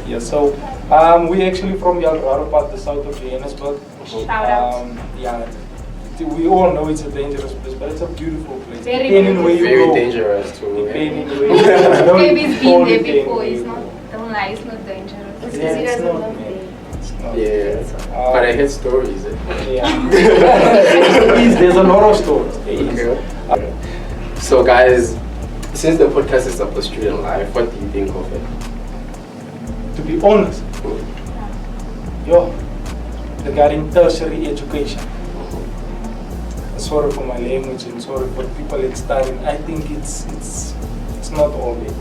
Yeah, so we actually from Yalraro part, the south of Johannesburg. Shout out. Yeah, we all know it's a dangerous place, but it's a beautiful place. Very Depending where you Very go, dangerous too. depending where you go. Maybe it's been there before. It's not. Don't lie. It's not dangerous. Yeah, it's not, man. It's not. Yeah, but I heard stories. Yeah. There's a lot of stories. There is. Okay. So guys, since the podcast is about student life, what do you think of it? To be honest, yo, regarding tertiary education, sorry for my language and sorry for people it's studying. I think it's not all bad.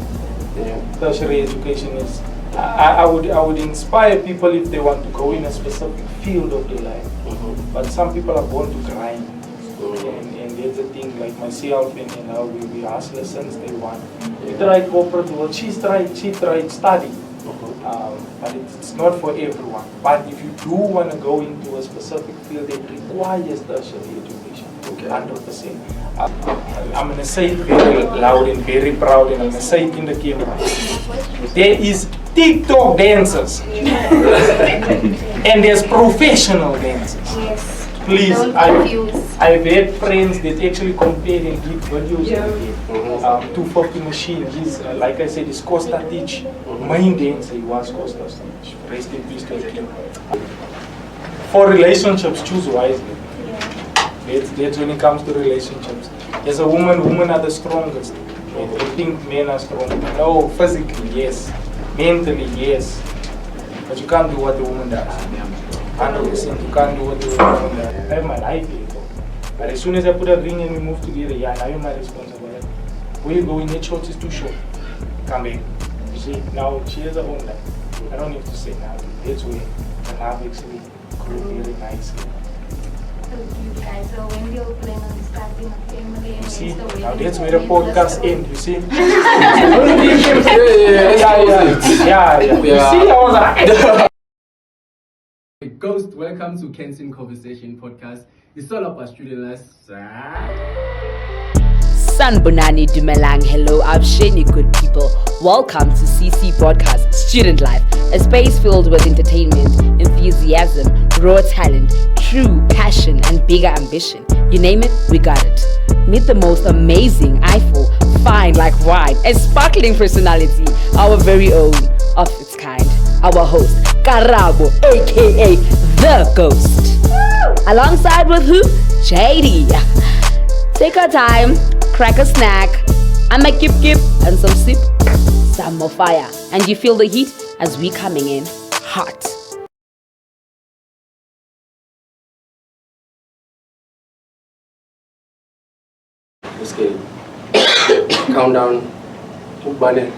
Yeah. Tertiary education is. I would inspire people if they want to go in a specific field of their life. But some people are born to grind, and there's a thing like myself and we hustle since day one. We tried corporate world. She tried study. But it's not for everyone. But if you do want to go into a specific field, it requires tertiary education. 100%. I'm going to say it very loud and very proud, and I'm going to say it in the camera. There is TikTok dancers, and there's professional dancers. Yes. Please, Don't confuse. I've had friends that actually compare and did videos of 250 machine. He's, like I said, he's Costa Teach. Main dancer, he was Costa Teach. Rest in peace to him. For relationships, choose wisely. That's when it comes to relationships. As a woman are the strongest. They think men are strong. No, physically, yes. Mentally, yes. But you can't do what the woman does. 100%, you can't do what the woman does. I have my life here. But as soon as I put a ring and we move together, yeah, now you're my responsibility. Where you going, that short is too short. Come back. You see, now she has her own life. I don't have to say now. That's where the love actually grew very nicely. You guys, so when you're planning on starting a family, and You see, the way now you that's where the live podcast the ends, you see? Yeah. You see, I was like... Ghost, welcome to Kensin Conversation Podcast. It's all about student life. Sanbonani Dumelang, hello, Absheni good people. Welcome to CC Podcast Student Life, a space filled with entertainment, enthusiasm, raw talent, true passion, and bigger ambition. You name it, we got it. Meet the most amazing, eyeful, fine like wine, and sparkling personality, our very own, of its kind, our host, Karabo, aka The Ghost. Alongside with who? JD. Take our time, crack a snack, and a kip and some sip, some more fire, and you feel the heat as we coming in hot. Let's get it. Countdown. Bunny.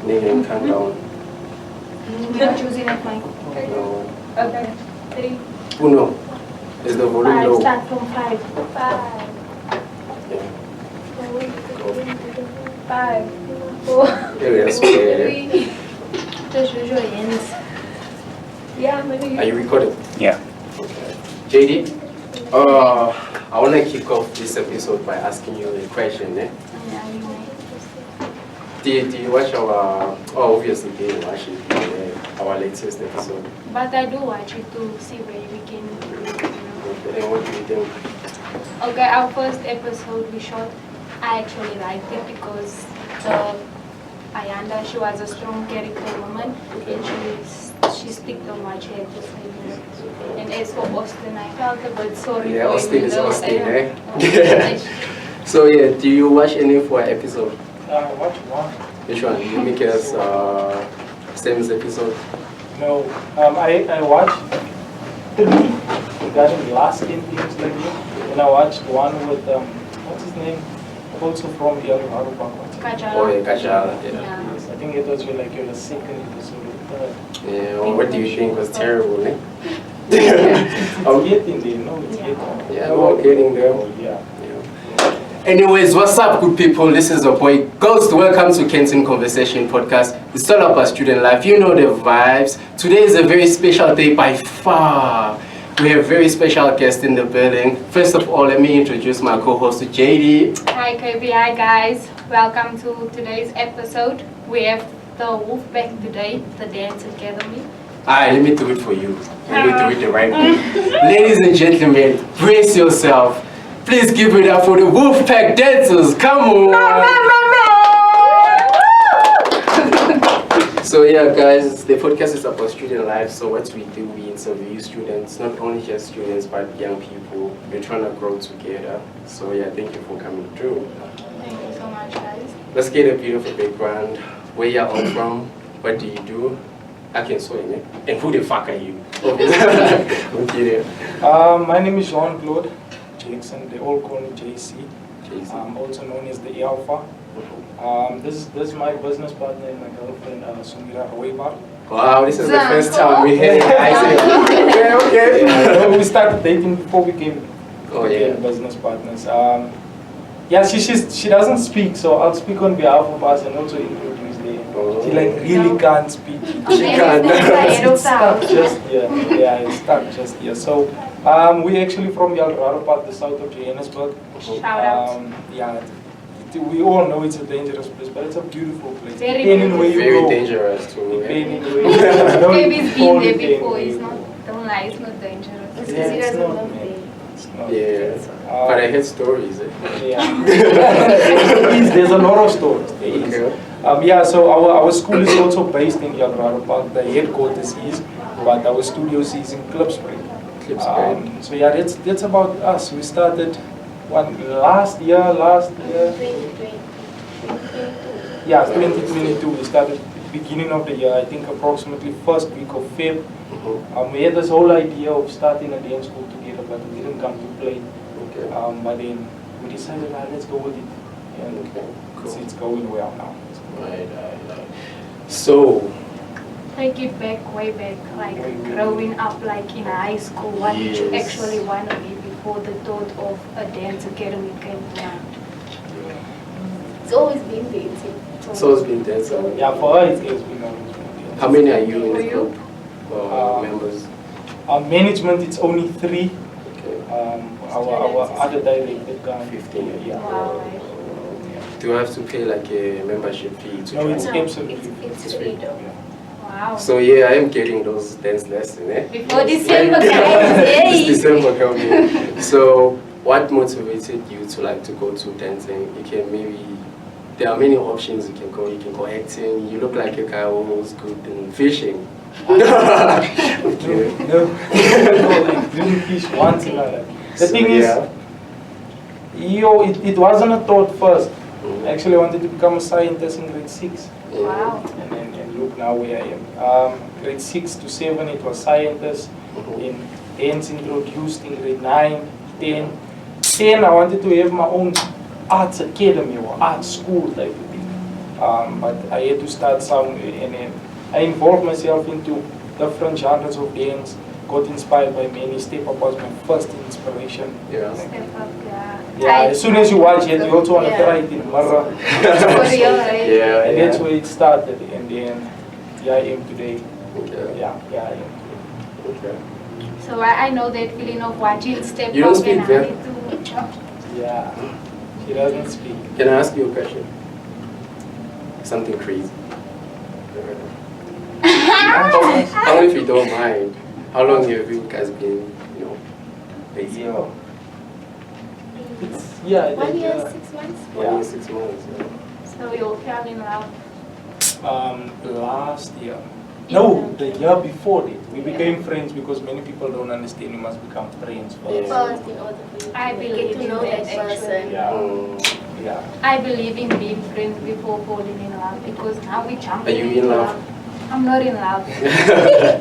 Name countdown. You're choosing at mine. No. Okay. 3. Uno. Is the volume 5. low? Start from 5. 5. Yeah. 5. 4. Yes, okay. 这是热颜色。Yeah, Are you recording? Yeah. Okay. JD, I want to kick off this episode by asking you a question. Did you watch our, obviously didn't watch it, our latest episode? But I do watch it to see where we can. Okay, and what do you think? Okay, our first episode we shot, I actually liked it because Ayanda, she was a strong character woman, and she stick on what she had to say. And as for Austin, I felt a bit sorry Yeah, for Austin him. is you know, Austin, eh? Yeah. So yeah, do you watch any for episode? Watch one. Which one? You make us same episode? No, I watched 3 regarding the last 10 games like you. And I watched one with, what's his name? Also from the other Harupan. Kajala. Oh yeah, Kajala. Yeah. Yeah. Yes, I think it was like the second episode or third. Yeah. Well, what do you think was terrible? Eh? It's getting there, no, it's getting there. Yeah, we're getting there. Oh, yeah. Anyways, what's up, good people? This is your boy Ghost. Welcome to Kensin Conversation Podcast. It's all about student life. You know the vibes. Today is a very special day by far. We have very special guests in the building. First of all, let me introduce my co-host JD. Hi KB, hi guys. Welcome to today's episode. We have the Wolfpack today, the Dance Academy. Alright, let me do it for you. Let me do it the right way. Ladies and gentlemen, brace yourself. Please give it up for the Wolfpack dancers. Come on! So yeah, guys, the podcast is about student life. So what we do, we interview students, not only just students, but young people. We're trying to grow together. So yeah, thank you for coming through. Thank you so much, guys. Let's get a bit of a background. Where you're all from? What do you do? I can say it. And who the fuck are you? Okay. My name is Jean-Claude Jackson. They all call me JC. Also known as the Alpha. This is my business partner and my girlfriend, Sumira Roibar. Wow, this is the first time we hear it. I say, okay. We started dating before we became business partners. Yeah, she doesn't speak, so I'll speak on behalf of us and also introduce them. She like really can't speak. She can't. It's stuck just here. Yeah, it's stuck just here. So we're actually from the Alvarado part, the south of Johannesburg. Shout out. Yeah, we all know it's a dangerous place, but it's a beautiful place. Very dangerous too. Baby's been there before. It's not. Don't lie. It's not dangerous. It's not, man. It's not. Yeah. But I heard stories. Yeah. There's a lot of stories. Yeah, so our school is also based in Alvarado Park. The headquarters is, but our studios is in Klipspruit. So yeah, that's about us. We started last year. Yeah, 2022. We started beginning of the year. I think approximately first week of Feb. We had this whole idea of starting a dance school together, but it didn't come to play. But then we decided, let's go with it. And it's going well now. Right. So, take it back, way back, like growing up, like in high school. What did you actually want to be before the thought of a dance academy came around? It's always been dancing. It's always been dancing. Yeah, for her, it's been always been dancing. How many are you in the group? Members? Our management, it's only 3. Our other director guy, 15. Yeah. Wow. Do you have to pay like a membership fee to No, join? it's absolutely It's free though. Wow. So yeah, I am getting those dance lessons, Before December comes, It's December coming. So what motivated you to go to dancing? You can there are many options you can go. You can go acting. You look like a guy who's good in fishing. No, like green fish once in a life. The thing is, it wasn't a thought first. I actually wanted to become a scientist in grade 6. Wow. And look now where I am. Grade 6 to 7 it was scientist. In dance introduced in grade 9, 10. 10 I wanted to have my own arts academy or art school type of thing. But I had to start somewhere, and then I involved myself into different genres of dance. Got inspired by many. Step Up was my first inspiration. Yeah. Step Up, Yeah, as soon as you watch it, you also want to try it in mirror. And that's where it started, and then here I am today. Yeah, I am today. So I know that feeling of watching Step You don't Up speak and that? I need to. Yeah, she doesn't speak. Can I ask you a question? Something crazy. How if you don't mind, how long have you guys been, dating? Yeah, 1 year, 6 months. 1 year, 6 months. So you fell in love. Last year. No, the year before that. We became friends because many people don't understand you must become friends first. First, in order for you I to believe get to in know that that person. Yeah. I believe in being friends before falling in love because now we jump Are you in into love? I'm not in love.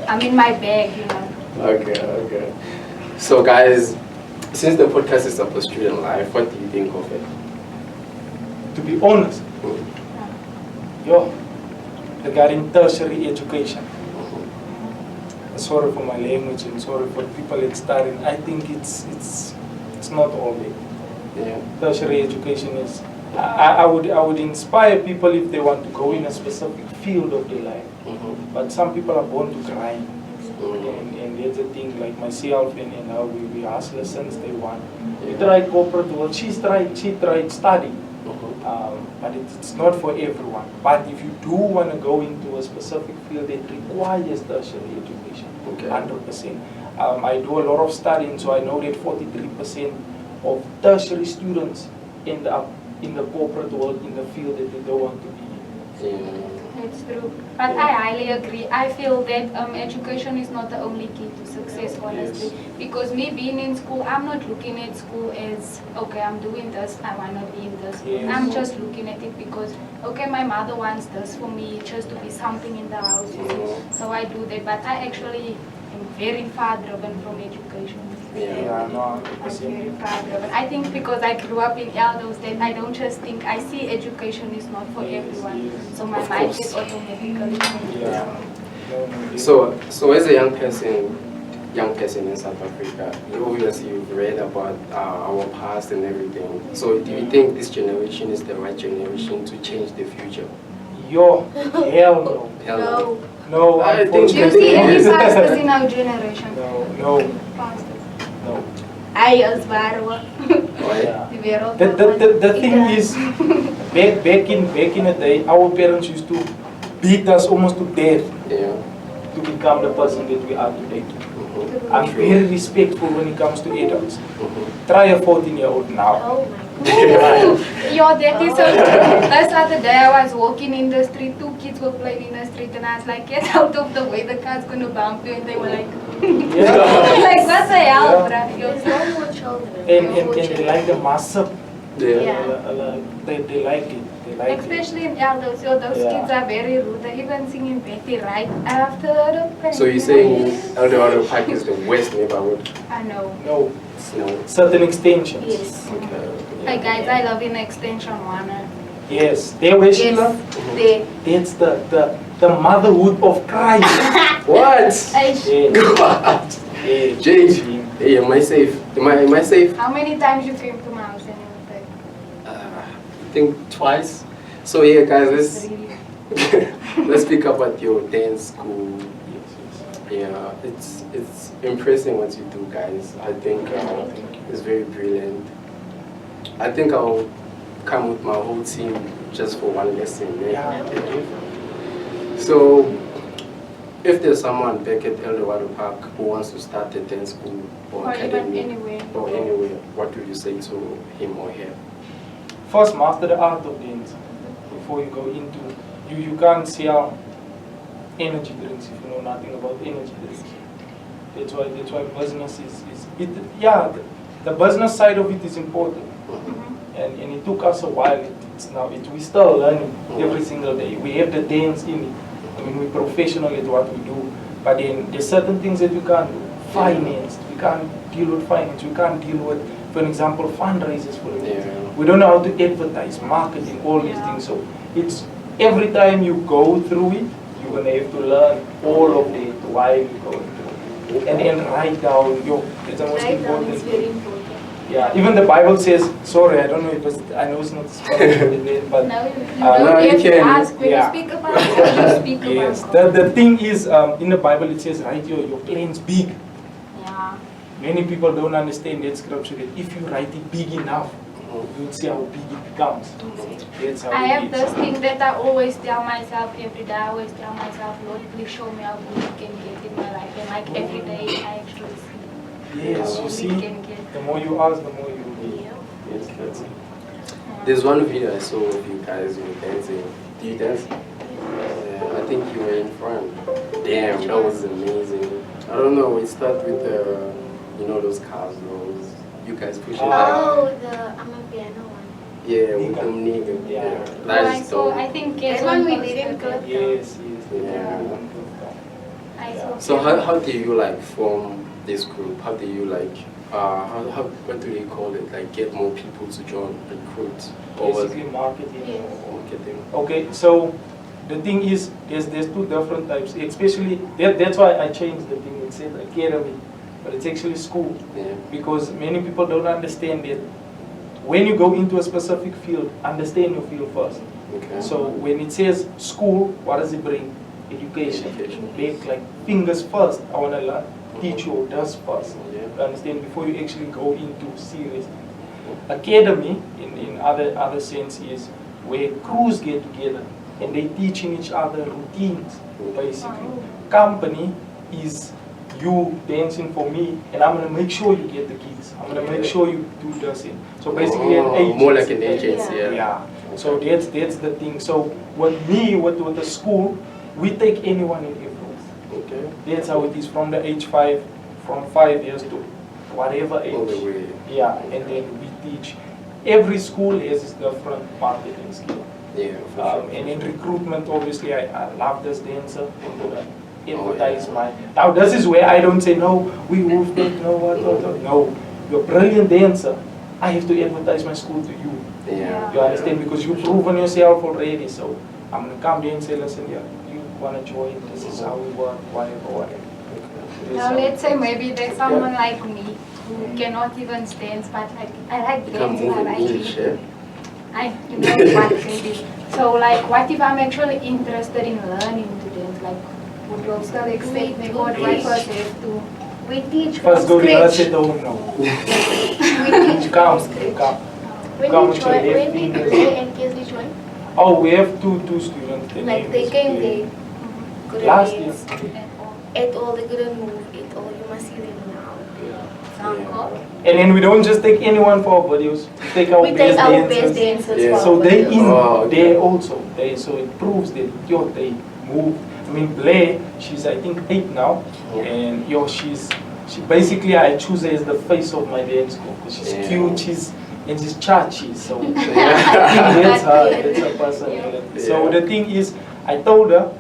I'm in my bag, Okay. So guys, since the podcast is about student life, what do you think of it? To be honest, regarding tertiary education, sorry for my language and sorry for people that studying. I think it's not all there. Yeah. Tertiary education is. I would inspire people if they want to go in a specific field of their life. But some people are born to grind, and that's the thing. Like myself and her, we hustlers since day one. We tried corporate world. She tried study. But it's not for everyone. But if you do want to go into a specific field that requires tertiary education, 100%. I do a lot of studying, so I know that 43% of tertiary students end up in the corporate world in the field that they don't want to be in. It's true. But I highly agree. I feel that education is not the only key to success, honestly. Yes. Because me being in school, I'm not looking at school as, okay, I'm doing this, I want to be in this. Yes. I'm just looking at it because, okay, my mother wants this for me, just to be something in the house. You see. So I do that. But I actually am very far driven from education. Yeah, no, I'm very far driven. I think because I grew up in Eldos, that I don't just think, I see education is not for everyone. yes. So my mind is automatically changed. Yeah. So as a young person in South Africa, you obviously read about our past and everything. So do you think this generation is the right generation to change the future? Yo, hell no. Hell no. No, I think Do you unfortunately. see any pastors in our generation? No. Pastors. No. Ai, as waren Yeah. Die wereld The thing is, back in the day, our parents used to beat us almost to death Yeah. to become the person that we are today. I'm very respectful when it comes to adults. Try a 14-year-old now. Oh my Yo, that is so true. Last other day I was walking in the street, 2 kids were playing in the street and I was like, get out of the way, the car's gonna bump you, and they were like, Yeah. like what the hell, Yeah. bruh? There's no more children. And they like the massive. Yeah. They like it. They like it. Especially in Eldos, yo, those Yeah. kids are very rude. They even singing Betty right after the pain. So you're saying Eldorado Park is the worst neighborhood? I know. No, No. certain extensions. Yes. Okay. Hey guys, I love in extension one. Yes, they where she Yes. love. They. That's the motherhood of Christ. What? Hey, Yeah. What? Yeah. Jade, hey, am I safe? Am I safe? how many times you came to my house and everything? I think twice. So yeah, guys, let's speak about your dance school. Yeah, it's impressive what you do, guys. I think it's very brilliant. I think I'll come with my whole team just for one lesson. Yeah. So, if there's someone back at Eldorado Park who wants to start a dance school or Or even academy anywhere. or anywhere, what would you say to him or her? First, master the art of dance before you go into. You can't sell energy drinks if you know nothing about energy drinks. That's why business is it. Yeah, the business side of it is important, and it took us a while. We still learning every single day. We have the dance in it. I mean, we're professional at what we do, but then there's certain things that we can't do. Finance, we can't deal with finance. We can't deal with, for example, fundraisers for it. Yeah. We don't know how to advertise, marketing, all these things. So it's every time you go through it, you're gonna have to learn all of it while you're going through it. And then write down, it's the most Write down important is thing. very important. Yeah, even the Bible says, sorry, I don't know if it's, I know it's not spoken, but No, you no, don't you have to can, ask. When yeah. you speak about it, you speak yes, about it. the thing is, in the Bible it says, write your plans big. Yeah. Many people don't understand that scripture, that if you write it big enough, you'll see how big it becomes. That's how I it have is. this thing that I always tell myself every day. I always tell myself, Lord, please show me how good you can get in my life. And like every day, I actually see Yes, how you good see, you can get. the more you ask, the more you get. Yeah. Yes, that's it. Yeah. There's one video I saw of you guys you were dancing. Do you dance? Yeah, I think you were in front. Damn, that was amazing. I don't know, it started with those cars, you guys push it back. Oh, the Amapiano one. Yeah, with them nigga. Yeah. Yeah, Oh, that I is saw, dope. I think That one we didn't clip. Yes, Yeah. I saw. So how do you like form this group? How do you like what do they call it? Like get more people to join, recruit, or was Basically marketing. Yes. marketing? Okay, so the thing is, there's 2 different types. Especially that's why I changed the thing. It said academy, but it's actually school, Yeah. because many people don't understand that. When you go into a specific field, understand your field first. Okay. So when it says school, what does it bring? Education. Education. Big, like fingers first. I want to learn teach you this first. You understand, before you actually go into serious. Academy, in other sense, is where crews get together and they teaching each other routines, basically. Company is you dancing for me, and I'm gonna make sure you get the gigs. I'm gonna make sure you do this. So basically, an agency. More like an agency, Yeah. So that's the thing. So with me, with the school, we take anyone in everyone. Okay. That's how it is from the age 5, from 5 years to whatever age. All the way. Yeah, and then we teach. Every school has its different marketing skill. Yeah. And in recruitment, obviously, I love this dancer. I'm gonna advertise my. Now, this is where I don't say no. We moved it. No, what. No, you're a brilliant dancer. I have to advertise my school to you. Yeah. You understand? Because you've proven yourself already. So I'm gonna come there and say, listen, yeah, you wanna join? This is how we work. Whatever. Now let's say maybe there's someone like me who cannot even dance, but like I like dancing. I like English, it. I know what maybe. So like, what if I'm actually interested in learning to dance? Like, would you still expect me? What do I first have to? We teach from First go rehearse scratch. at home now. We teach Come, from scratch. come. When Come we with your join, left when we fingers. play and kids we join, Oh, we have two students. The like name they is came, Play. they couldn't Last dance. At all, they couldn't move. At all, you must see them now. Sound cool? And then we don't just take anyone for our videos. We take our We best take our dancers. best dancers Yeah. for So our they videos. in Oh, okay. there also. So it proves that they move. I mean, Blair, she's I think 8 now, and she basically I choose her as the face of my dance school because she's cute, and she's chachi. So I think that's her personality. So the thing is, I told her,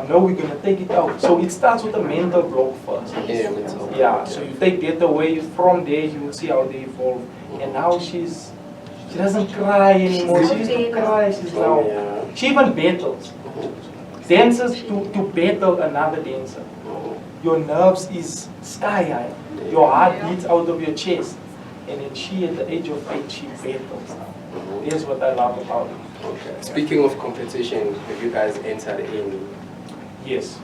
no, we're gonna take it out. So it starts with a mental block first. Yeah, mental block, Yeah. So you take that away. From there, you will see how they evolve. And now she doesn't cry anymore. She used to cry. She's now. She even battles. Dancers to battle another dancer. Your nerves is sky high. Your heart beats out of your chest. And then she, at the age of 8, she battles now. That's what I love about it. Okay. Speaking of competition, have you guys entered any? Yes.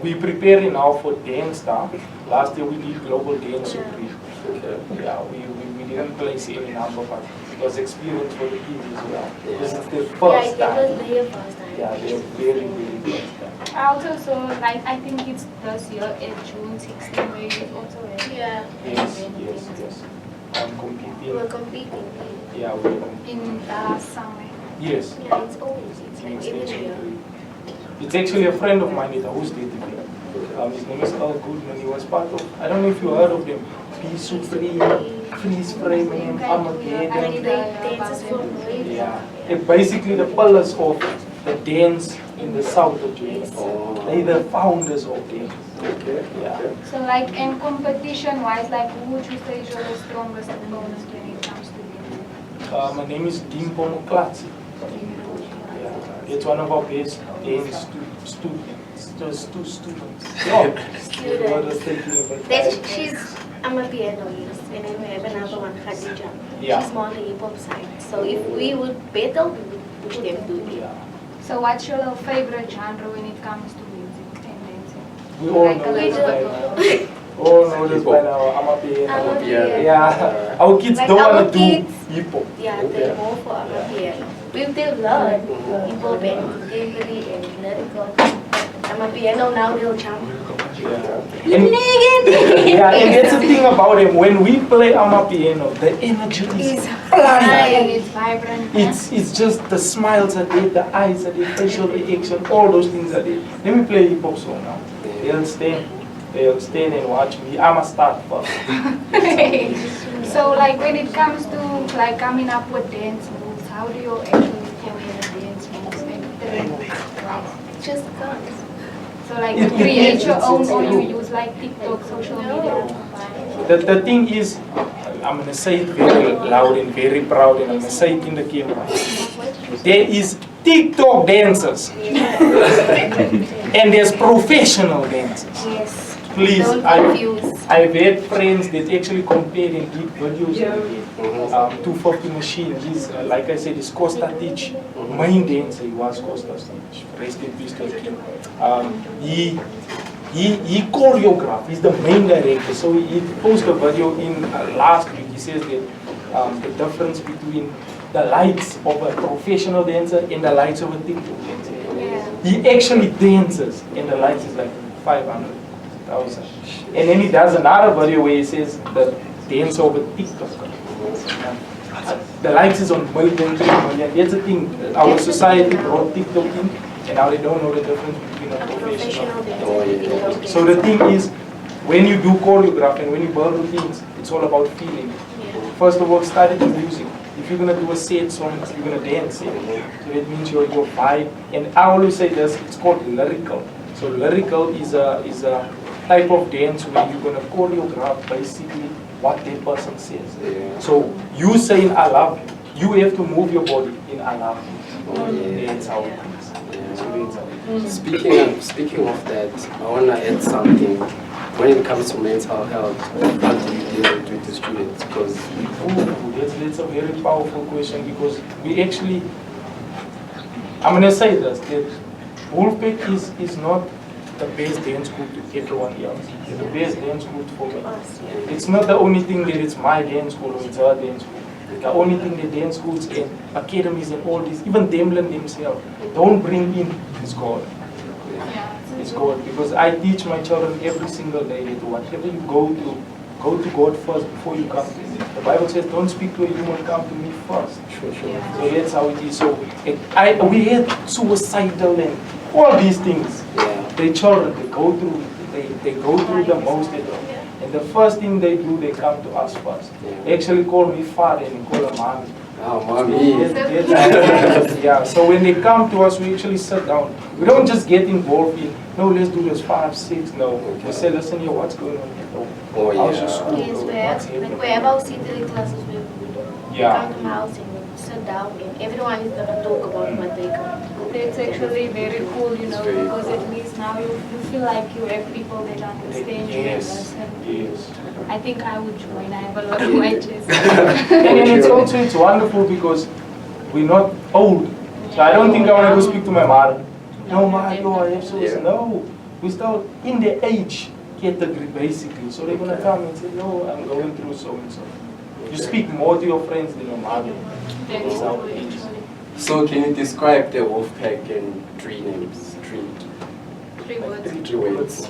We're preparing now for dance now. Last year we did Global Dance Supreme. Okay. Yeah, we didn't place any number, but it was experience for the kids as well. Yeah. This is the Yeah, first it was time. their first time. Yeah, they're very, very first time. I also saw, like, I think it's this year at June 16, where you also have Yeah. Yes. I'm We competing. were competing. Yeah, we're competing. in last summer. Yes. Yeah, it's always, it's like every year. It's actually a friend of mine that who's dating me. His name is Al Goodman. He was part of, I don't know if you heard of them, P16, Freeze Framing, Armageddon. And they dances for me. Yeah. They're basically the pillars of the dance in the south of Jamaica. They're the founders of dance. Okay. Yeah. So like in competition wise, like who would you say is your strongest opponent when it comes to dancing? My name is Dimpo Moklatsi. Yeah. It's one of our best dance students. She's, I'm a pianist, and then we have another one, Khadija. Yeah. She's more on the hip hop side. So if we would battle, we would push them to it. Yeah. So what's your favorite genre when it comes to music and dancing? We all Like know a this little by bit. now. All know this by now. I'm a piano. I'm a piano. Yeah. Our kids Like don't our want to do kids- hip hop. Yeah, they're more for our piano. We still learn hip hop and contemporary and lyrical. I'm a piano now, they'll jump. Yeah. And, yeah, and that's the thing about him. When we play Amapiano, the energy is flying. And it's vibrant. It's just the smiles are there, the eyes are there, facial reaction, all those things are there. Let me play a hip hop song now. They'll stand and watch me. I'ma start first. So like when it comes to like coming up with dance moves, how do you actually create dance moves and train like, Just comes. so like you create your own or you use like TikTok, social media? The thing is, I'm gonna say it very loud and very proud, and I'm gonna say it in the camera. There is TikTok dancers and there's professional dancers. Yes. Please, Don't confuse. I've had friends that actually compare and did videos with 250 machine. He's, like I said, he's Costa Teach, main dancer. He was Costa Teach. Rest in peace to him. he choreographed. He's the main director. So he posted a video in last week. He says that the difference between the lights of a professional dancer and the lights of a TikTok dancer. Yeah. He actually dances and the lights is like 500,000. And then he does another video where he says the dance of a TikTok. The lights is on million, 3 million. That's the thing. Our society brought TikTok in, and now they don't know the difference between a professional. So the thing is, when you do choreograph and when you build routines, it's all about feeling. First of all, study the music. If you're gonna do a sad song, you're gonna dance. So that means your vibe. And I always say this, it's called lyrical. So lyrical is a type of dance where you're gonna choreograph basically what that person says. So you saying I love you, you have to move your body in I love you. That's how it is. So that's how it is. Speaking of that, I wanna add something. When it comes to mental health, how do you deal with the students? Because that's a very powerful question because we actually, I'm gonna say this, that Wolfpack is not the best dance school to everyone else. It's the best dance school for me. It's not the only thing that it's my dance school or it's her dance school. The only thing that dance schools and academies and all this, even Demlin themselves, don't bring in is God. It's God. Because I teach my children every single day that whatever you go to God first before you come to me. The Bible says don't speak to a human, come to me first. Sure. So that's how it is. So we had suicidal and all these things. The children, they go through the most of them. And the first thing they do, they come to us first. They actually call me father and they call her mommy. Oh, mommy. Yeah, so when they come to us, we actually sit down. We don't just get involved in, no, let's do this 5, 6, no. We say, listen here, what's going on here? Oh, yeah. How's your school? Yes, wherever we sit in the classes, we come to my house and sit down and everyone is going to talk about what they come. That's actually very cool, you know, because at least now you feel like you have people that understand you and listen. Yes. I think I would join. I have a lot of matches. And it's wonderful because we're not old. So I don't think I want to go speak to my mother. No, ma, I have so. No, we're still in the age category basically. So they're going to come and say, no, I'm going through so and so. You speak more to your friends than your mother. That's how it is. So can you describe the Wolfpack in 3 names? 3 words. 3 words.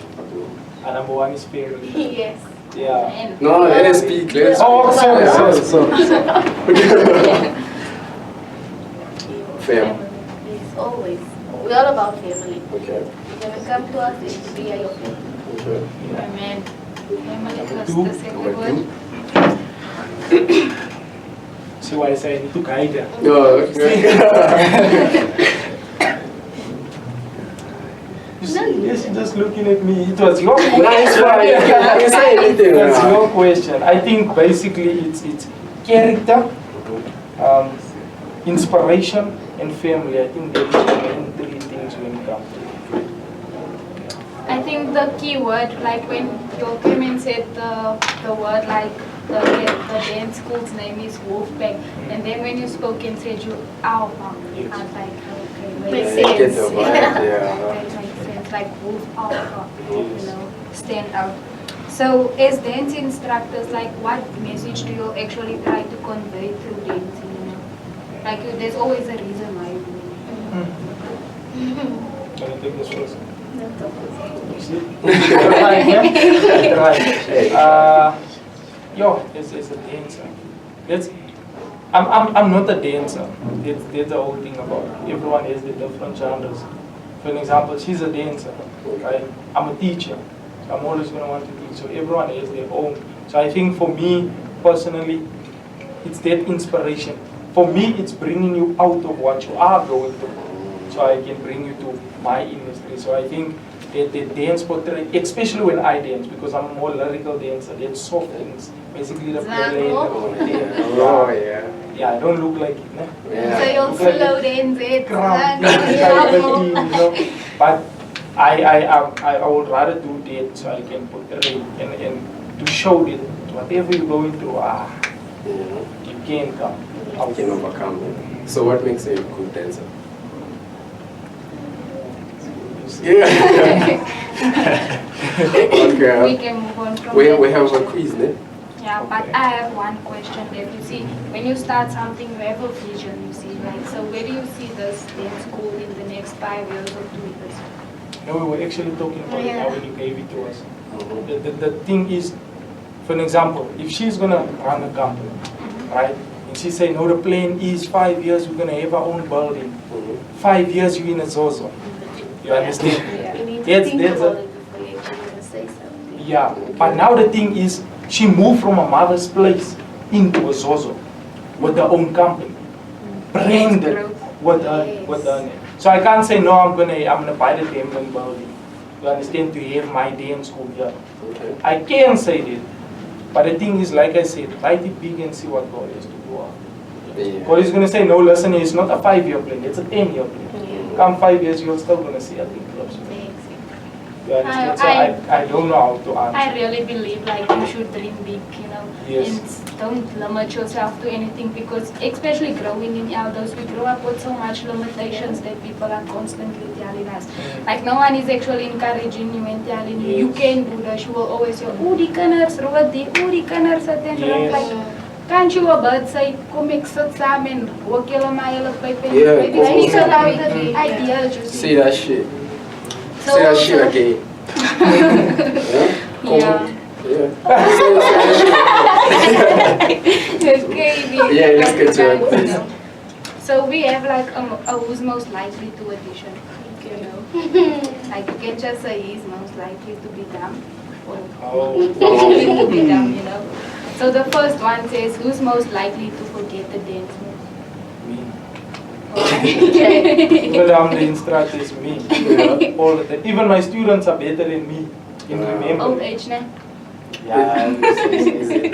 And number 1 is family. Yes. Yeah. No, let us speak. Oh, sorry. Fam. Yes, always. We're all about family. Okay. When you come to us, we are your family. Okay. Amen. Family first, Two. the second word. See why I say I need to guide her. No, okay. You see, yes, you're just looking at me. It was your question. Nice one. You can say anything. That's your question. I think basically it's character, inspiration, and family. I think those are the main 3 things when it comes to it. I think the key word, like when you came and said the word, like the dance school's name is Wolfpack, and then when you spoke and said you alpha, Yes. I was like, okay, Makes wait, Get the sense. vibe, that yeah. makes sense, like wolf alpha, you know, stand out. So as dance instructors, like what message do you actually try to convey through dancing, you know? Like there's always a reason why you do it. Can you take this first? No, don't. You see? Right, yeah? Right. It's a dancer. I'm not a dancer. That's the whole thing about it. Everyone has the different genres. For an example, she's a dancer, right? I'm a teacher. So I'm always going to want to teach. So everyone has their own. So I think for me, personally, it's that inspiration. For me, it's bringing you out of what you are going through. So I can bring you to my industry. So I think that the dance portray, especially when I dance, because I'm a more lyrical dancer, that's soft things. Basically the ballet. Oh, yeah. Yeah, I don't look like it, no? Yeah. So you'll slow dance it. But I would rather do that so I can portray and to show that whatever you're going through, you can come. You can overcome it. So what makes a good dancer? Yeah. Okay. We can move on from We that have a question. quiz, ne? Yeah, but I have one question that you see, when you start something, you have a vision, you see, right? So where do you see this dance school in the next 5 years or 2 years? No, we were actually talking about it now when you gave it to us. Mm-hmm. The thing is, for an example, if she's going to run a company, right? And she say, no, the plan is 5 years, we're going to have our own building. 5 years, you're in a Zozo. You understand? You need to That's- think that's a- about it before you can say something. Yeah, but now the thing is, she moved from a mother's place into a Zozo with her own company, branded with her name. So I can't say no. I'm gonna buy the damn building. You understand? To have my damn school here. Okay. I can say that, but the thing is, like I said, write it big and see what God has to do after. Yeah. God is gonna say, no, listen, it's not a 5-year plan. It's a 10-year plan. Come 5 years, you're still gonna see a thing close. You understand? So I don't know how to answer. I really believe like you should dream big, you know, Yes. and don't limit yourself to anything, because especially growing in elders, we grow up with so much limitations that people are constantly telling us. Like no one is actually encouraging you and telling you, you can do this. You will always say, oh die kinders, rood die, oh die kinders, and Yes. like, can't you a bird say, kom ek sit saam en rook julle maar julle pyp en Yeah, maybe kom speak ons- about the ideas, you see. Say that shit. So Say that shit also- again. Yeah. Okay, Yeah, let's get to it, please. So we have like a who's most likely to audition, you know. Like you can just say he's most likely to be dumb or Oh. actually to be dumb, you know. So the first one says who's most likely to forget the dance moves? Me. Okay. Even I'm the instructor, it's me. Yeah, all the time. Even my students are better than me in Old remembering. age now. Yeah, it's easy.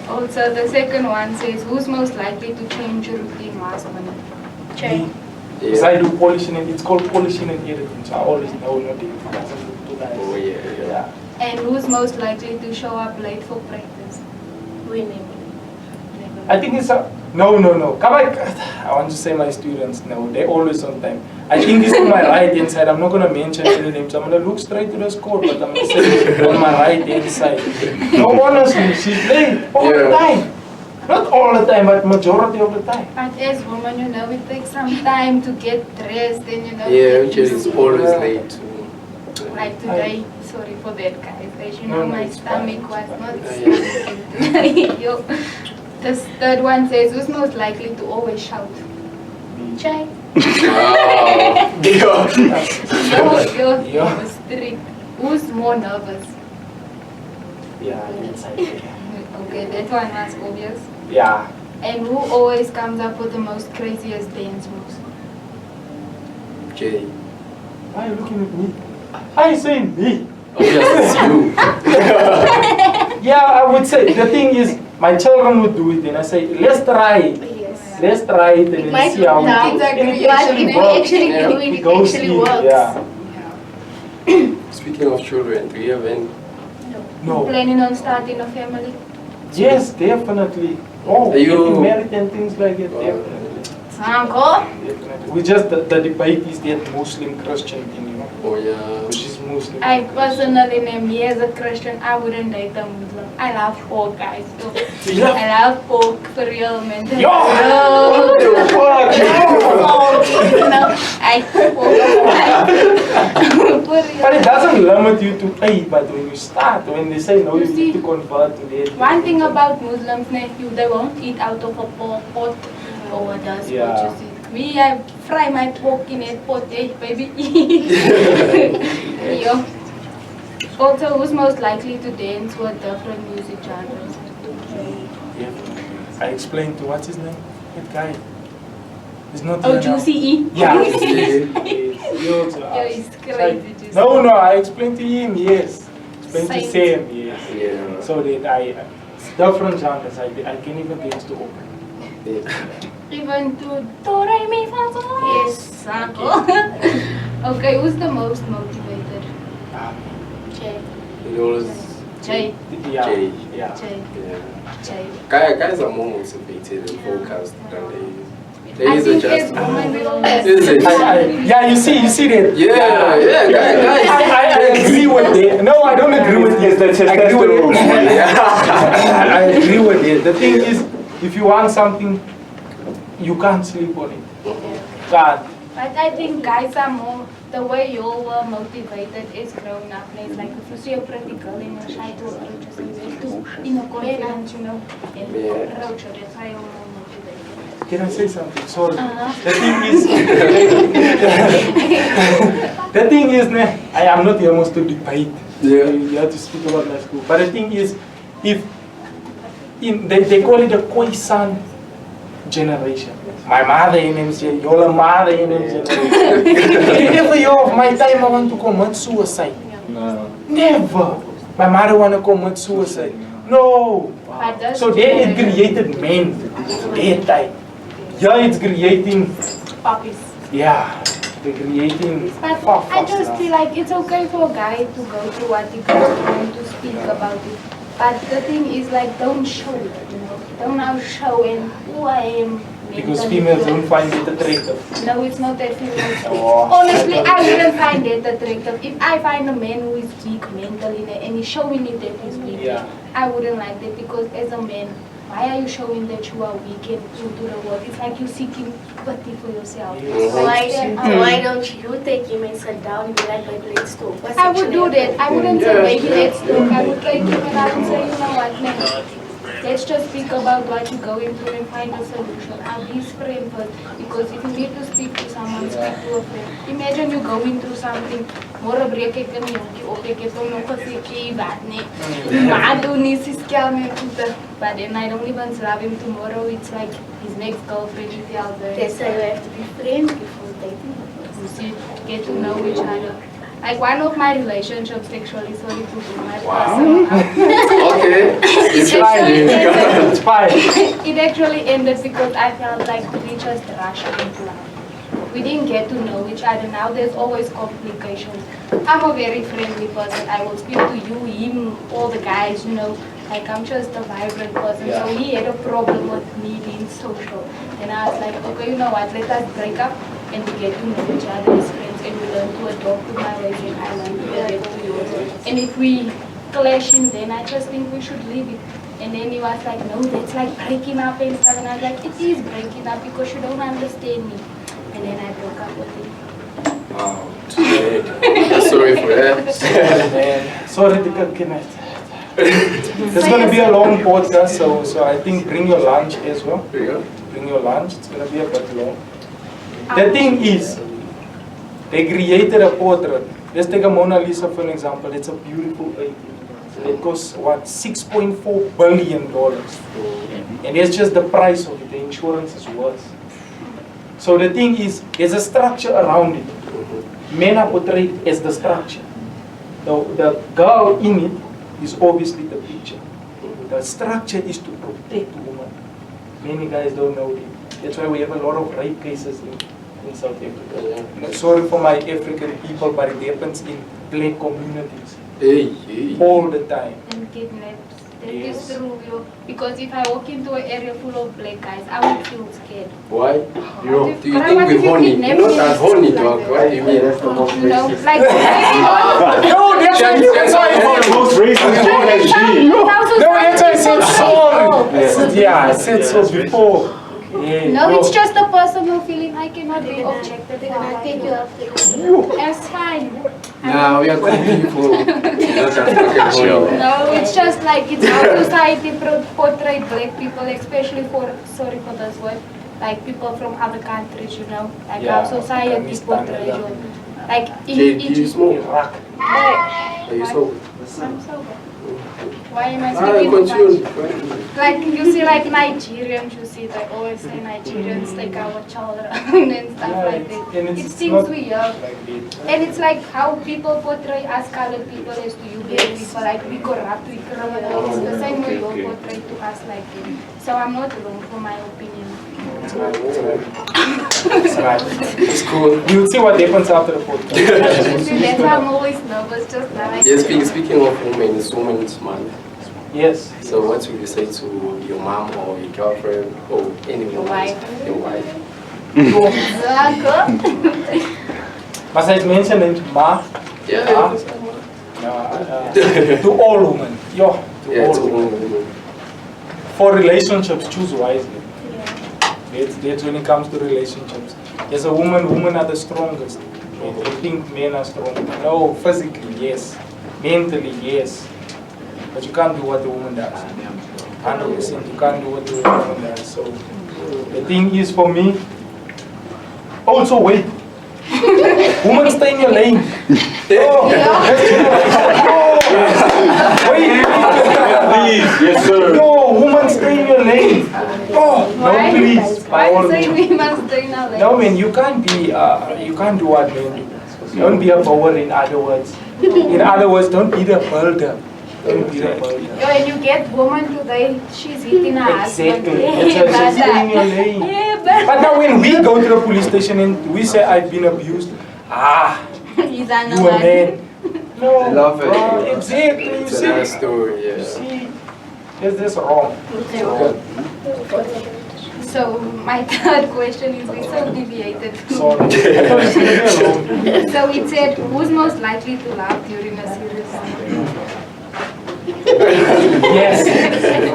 Also the second one says who's most likely to change your routine last minute? Me. Because I do polishing and it's called polishing and editing, so I always know not it doesn't look too nice. Oh, yeah. And who's most likely to show up late for practice? Women. I think it's a no. Come back. I want to say my students, no, they're always on time. I think it's on my right hand side. I'm not gonna mention any names. I'm gonna look straight to the score, but I'm gonna say on my right hand side. No, honestly, she's late all the time. Not all the time, but majority of the time. But as women, you know, it takes some time to get dressed and you know. Yeah, get which is used to- always late too. Like today, sorry for that guys. As you No, know, no, my it's fine. stomach was not Yeah. Yo. This third one says who's most likely to always shout? Chai. Wow. You're Yeah. strict. Who's more nervous? Yeah, that's idea. Okay, that one was obvious. Yeah. And who always comes up with the most craziest dance moves? Jay. Why are you looking at me? I say me. Obviously, it's you. Yeah, I would say the thing is, my children would do it, and I say, let's try it. Yes. Let's try it and It then might see how look it dumb, goes. but And if it you actually works. actually Yeah. do it, It it goes actually in, works. yeah. Speaking of children, do you have any? No. Planning on starting a family? Yes, definitely. Oh, Are you- getting married and things like that, Wow. definitely. Uncle? Definitely. We just, the debate is that Muslim-Christian thing, you know, Oh, yeah. which is Muslim. I personally name me as a Christian. I wouldn't date a Muslim. I love pork, guys. So, Yeah. I love pork for real, man. Yo! What the fuck? No, I pork. For real. But it doesn't limit you to pay, but when you start, when they say no, You you need see, to convert to that. One thing about Muslims, they won't eat out of a pork pot or a dust Yeah. pot, you see. Me, I fry my pork in a pot, baby. Yo. Also, who's most likely to dance with different music genres? Yeah. I explained to what's his name? That guy. He's not Oh, here now. Juicy E. Yeah. Juicy E. Yes. He also Yo, asked. he's crazy, Juicy. No, I explained to him, yes. Explained to Same. Sam, yes. Yeah. So that it's different genres. I can even dance to opera. Yeah. Even to Do, Re, Mi, Fa, Sol. Yes, uncle. Okay, who's the most motivated? Jay. You always. Jay. Yeah. Jay. Yeah. Jay. Yeah. Jay. Guys are more motivated and focused than they. There I is a think just. as women we always Is it? Yeah, you see that? Yeah, guys. I agree with it. No, I don't agree with it. I agree with it. I agree with it. The thing is, if you want something, you can't sleep on it. Can't. But I think guys are more, the way you all were motivated is growing up. It's like if you see a pretty girl in your shy to approach her, you have to, in a confidence, you know, and approach her. That's why you're more motivated. Can I say something? Sorry. The thing is, the thing is, I am not here almost to debate. Yeah. You have to speak about my school. But the thing is, if they call it a Khoisan generation. My mother in him said, your mother in him said, never year of my time I want to commit suicide. No. Never. My mother want to commit suicide. No. So they it created men. Their time. Yeah, it's creating Puppies. Yeah, they're creating. But I just feel like it's okay for a guy to go through what he goes through and to speak about it. But the thing is, like, don't show it, you know. Don't now show him who I am. Because females don't find it attractive. No, it's not that females. Oh. Honestly, I wouldn't find it attractive. If I find a man who is weak mentally and he's showing it that he's weak, I wouldn't like that because as a man, why are you showing that you are weak and you do the work? It's like you're seeking pity for yourself. Why don't you take him and sit down and be like, let's talk? I would do that. I wouldn't say maybe let's talk. I would take him and I would say, you know what, man, let's just speak about what you're going through and find a solution. I'll be his friend first because if you need to speak to someone, speak to a friend. Imagine you're going through something. More a break ek nie op ek het hom nog gesê wat nie. Maar doen nie sis kel me puta. But then I don't even love him tomorrow. It's like his next girlfriend is the other. That's why you have to be friends before dating. You see, get to know each other. Like one of my relationships, actually, sorry to be my personal. Okay, it's fine. It's fine. It actually ended because I felt like we just rushed into life. We didn't get to know each other. Now there's always complications. I'm a very friendly person. I will speak to you, him, all the guys, you know. Like I'm just a vibrant person. So he had a problem with me being social. And I was like, okay, you know what, let us break up and we get to know each other as friends and we learn to adopt to my ways and I learn to adapt to yours. And if we clashing, then I just think we should leave it. And then he was like, no, that's like breaking up and stuff. And I was like, it is breaking up because you don't understand me. And then I broke up with him. Wow, too bad. Sorry for that. Sorry to cut Kenneth. It's going to be a long podcast, so I think bring your lunch as well. Bring your lunch, it's going to be a bit long. The thing is, they created a portrait. Let's take a Mona Lisa for an example. It's a beautiful painting. It costs, what, $6.4 billion. And it's just the price of it. The insurance is worse. So the thing is, there's a structure around it. Men are portrayed as the structure. The girl in it is obviously the picture. The structure is to protect women. Many guys don't know it. That's why we have a lot of rape cases in South Africa. Sorry for my African people, but it happens in black communities. All the time. And kidnaps. That is true, yo. Because if I walk into an area full of black guys, I would feel scared. Why? Do you think we're horny? You're not that horny, dog. Why do you mean? That's the most No, racist. like No, that's why the most racist thing. No, that's why I said sorry. Yeah, I said so before. Yeah, no, it's just a personal feeling. I cannot be objected. They're gonna take you after. That's fine. Nah, we are good people. No, it's just like it's how society portray black people, especially sorry for this word, like people from other countries, you know, like how society portrays you. Like in you smoke? Are you sober? I'm sober. Why am I speaking Dutch? Like you see, like Nigerians, you see, they always say Nigerians take our children and stuff like that. It seems weird. And it's like how people portray us colored people as to you black people, like we corrupt, we criminal. It's the same way you portray to us like that. So I'm not wrong for my opinion. It's right. It's cool. You'll see what happens after the podcast. That's why I'm always nervous, just like. Yes, speaking of women, it's Women's Month. Yes. So what would you say to your mom or your girlfriend or anyone? Your wife. Your wife. Must I mention it, Ma? Yeah. To all women. Yo, to Yeah, all it's women. For relationships, choose wisely. That's when it comes to relationships. As a woman, women are the strongest. They think men are strong. No, physically, yes. Mentally, yes. But you can't do what the woman does. 100%, you can't do what the woman does. So, the thing is for me, also wait. Woman, stay in your lane. Oh, wait. Please, yes sir. No, woman, stay in your lane. Oh, no, please. Why By all you say means. we must do now? No, man, you can't be, you can't do what men do. Don't be a bower, in other words. In other words, don't be the builder. Don't be the builder. When you get woman today, she's hitting her husband. Exactly. That's why she's staying in your lane. Yeah, But now when we go to the police station and we say I've been abused, he's on you a man. No, I love it. bro, exactly. You It's another see, story, you yeah. see, is this wrong? So my third question is, we so deviated. Sorry. I thought you should leave me alone. So it said, who's most likely to laugh during a serious scene? Yes.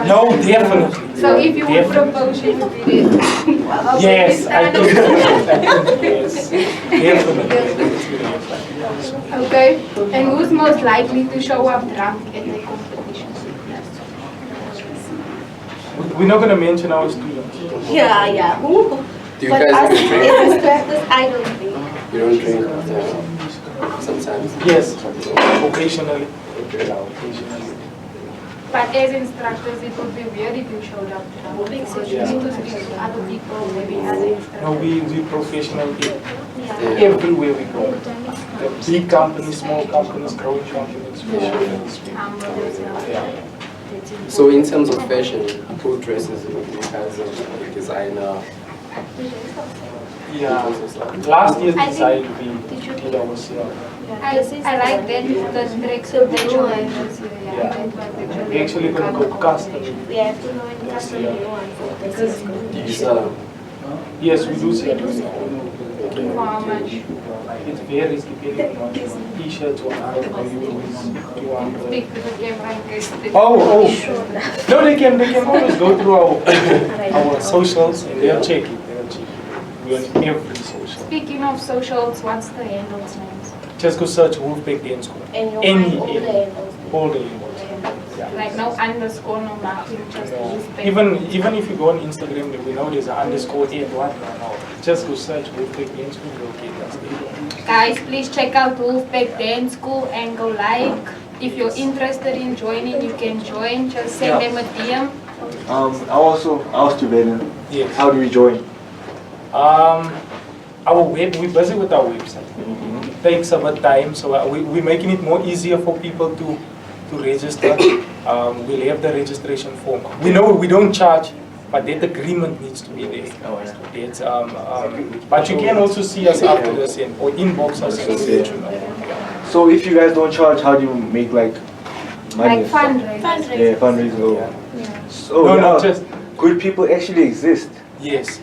No, definitely. So if you would Definitely. propose, you would be there. Yes, I think. Yes, definitely. Okay. And who's most likely to show up drunk at the competition? We're not going to mention our students. Yeah. Ooh. Do you But guys us ever drink? as instructors, I don't think. You don't drink sometimes? Yes, occasionally. Yeah, occasionally. But as instructors, it would be weird if you showed up drunk. Because you need to speak to other people, maybe other instructors. No, we professional here. Yeah. Everywhere we go. The big companies, small companies, growing companies, we should speak. Yeah. So in terms of fashion, who dresses you as a designer? Yeah. Last year's I design think- we did ourselves. I like that the tracksuit that you wear. Yeah. We actually gonna go custom. We have to know in custom you want for the system. Do you sell them? Yes, we do sell it. For how much? It varies depending on what you want. T-shirts, 100, maybe 200. Speak to the camera in case they Oh. No, they can always go through our socials and they'll check it. We're on every social. Speaking of socials, what's the handles names? Just go search Wolfpack Dance School. And you'll Any, find all the handles. all the handles. Yeah. Like no underscore, no nothing, just No. Wolfpack. Even if you go on Instagram, we know there's an underscore and what. No. Just go search Wolfpack Dance School. You'll get us there. Guys, please check out Wolfpack Dance School and go like. If you're interested in joining, you can join. Just send them a DM. I also asked you, Belen, Yes. how do we join? We're busy with our website. It takes a bit of time, so we're making it more easier for people to register. We'll have the registration form. We know we don't charge, but that agreement needs to be there. It's, but you can also see us after this or inbox us and we'll let you know. So if you guys don't charge, how do you make like money? Like fundraising. Yeah, fundraising. Yeah. So No, now, just good people actually exist. yes.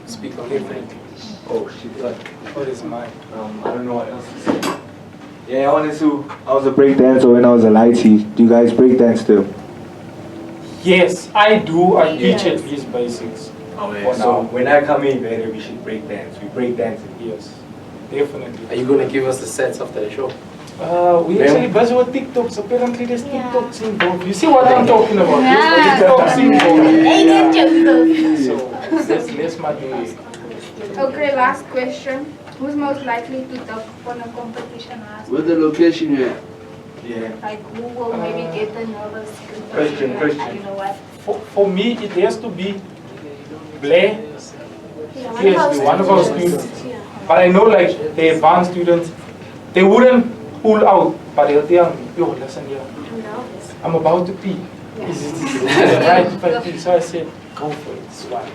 Speak on Definitely. Oh shit. What is mine? I don't know what else to say. Yeah, I was a breakdancer when I was a lighty. Do you guys breakdance still? Yes, I do. I teach at least basics. For So now. when I come in, man, we should breakdance. We breakdance. Yes, definitely. Are you going to give us the sets after the show? We actually busy with TikToks. Apparently there's Yeah. TikToks involved. You see what I'm talking about? Yeah. There's TikToks involved. Hey, get you. So let's my do. Okay, last question. Who's most likely to talk on a competition? Where's the location at? Yeah. Like who will maybe get the nervous? Question. You know what? For me, it has to be Blair. Yes, one of our students. But I know like the advanced students, they wouldn't pull out, but they'll tell me, yo, listen here, I'm about to pee. Is it right if I pee? So I said, go for it, it's fine.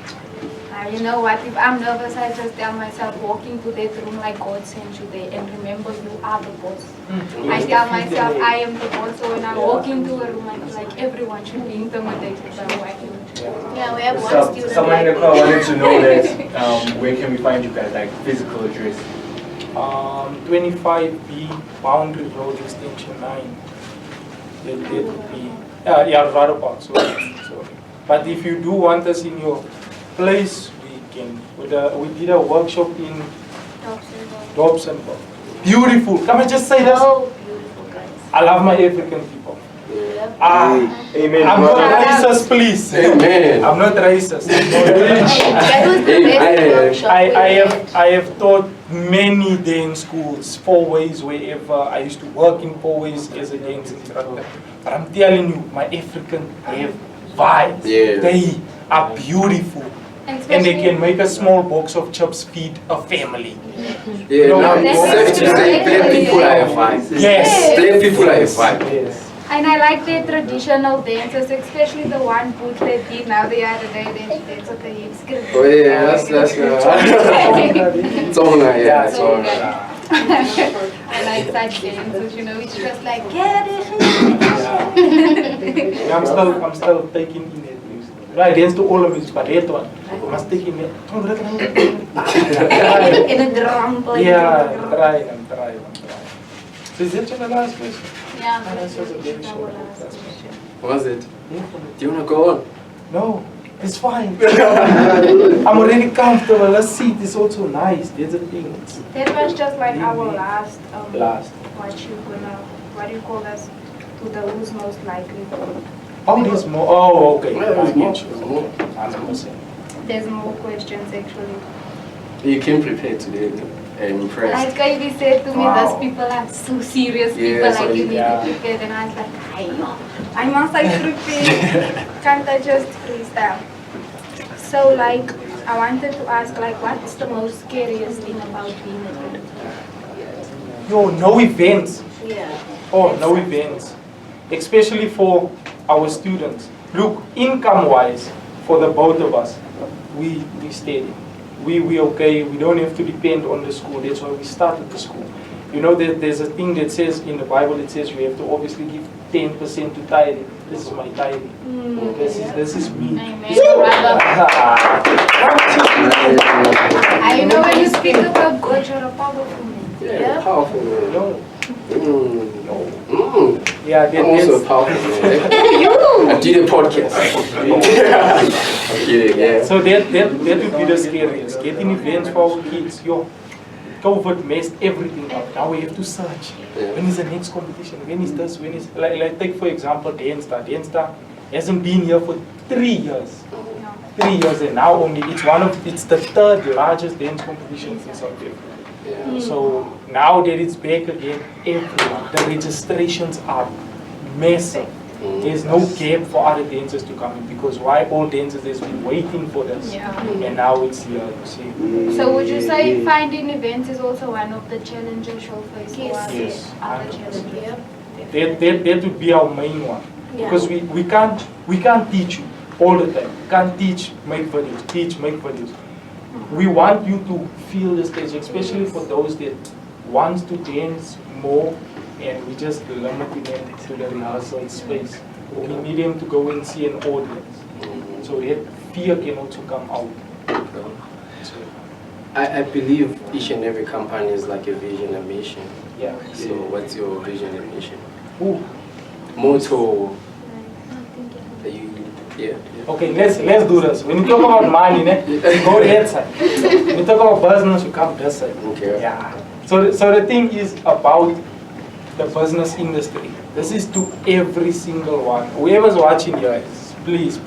You know what, if I'm nervous, I just tell myself, walk into that room like God sent you there, and remember you are the boss. I tell myself, I am the boss, so when I walk into a room, I feel like everyone should be intimidated by what I do. Yeah, we have So, one student someone in the like crowd me. wanted to know that where can we find you guys, like physical address? 25B Boundary Road Extension 9. That would be, yeah, right about, sorry. But if you do want us in your place, we can. We did a workshop in Dobsonville. Beautiful. Can I just say this? Oh, beautiful guys. I love my African people. Yeah. Amen. I'm not brother. racist, please. Amen. I'm not racist. That was the best workshop we had. I have taught many dance schools, 4 ways, wherever. I used to work in 4 ways as a dance instructor. But I'm telling you, my African have vibes. Yeah. They are beautiful. And they can make a small box of chips feed a family. Yeah, No, now that's it's safe to say black people are a vibe. Yes. Black people are a vibe. Yes. And I like their traditional dances, especially the one boot they did now the other day. They dance with the hips. Oh yeah, that's Tonga, yeah, Tonga. I like such dances, you know, it's just like, Yeah, I'm still taking in it. Right, dance to all of it, but that one. I must take in it. In a drum play. Yeah, I'm trying. So is that your last question? yeah, That's just a very that short was last question. What's it? Yeah. Do you wanna go on? No, it's fine. I'm already comfortable. The seat is also nice. There's a thing. It's That was just like our last, last. what do you call this? To the who's most likely to. Oh, there's more. Oh, okay. Yeah, I there's more. get you. There's more. 100%. There's more questions actually. You came prepared today. I'm impressed. Like Kaidi said to me, Wow. those people are so serious Yeah, people, so like you need yeah. to prepare. And I was like, I must prepare. Can't I just freestyle? So like, I wanted to ask like, what's the most scariest thing about being a kid? Yo, no events. Yeah. Oh, no events. Especially for our students. Look, income-wise, for the both of us, we steady. We okay, we don't have to depend on the school. That's why we started the school. You know, there's a thing that says in the Bible, it says we have to obviously give 10% to tithing. This is my tithing. This is me. Amen, brother. I know when you speak about God, you're a powerful man. Yeah, powerful man. No. No. Yeah, I'm also a powerful man. I did a podcast. I'm kidding, yeah. So that would be the scariest. Getting events for our kids. Yo, COVID messed everything up. Now we have to search. Yeah. When is the next competition? When is this? When is like take for example Dance-Star. Dance-Star hasn't been here for 3 years. 3 years, and now only it's the 3rd largest dance competition in South Africa. Yeah. So now that it's back again, everyone, the registrations are massive. There's no gap for other dancers to come in because why all dancers has been waiting for this, Yeah. and now it's here. You see. So would you say finding events is also one of the challenges you'll face? Yes. or Yes. other challenges? Yeah. That would be our main one because we can't teach you all the time. We can't teach, make videos. We want you to feel the stage, especially for those that wants to dance more, and we just limit them to the rehearsal space. We need them to go and see an audience, so that fear can also come out. So, I believe each and every company is like a vision and mission. yeah. So what's your vision and mission? Ooh. Motto? Yeah. Okay, let's do this. When you talk about money, you go that side. When you talk about business, you come this side. Okay. Yeah. So the thing is about the business industry. This is to every single one. Whoever's watching here, please.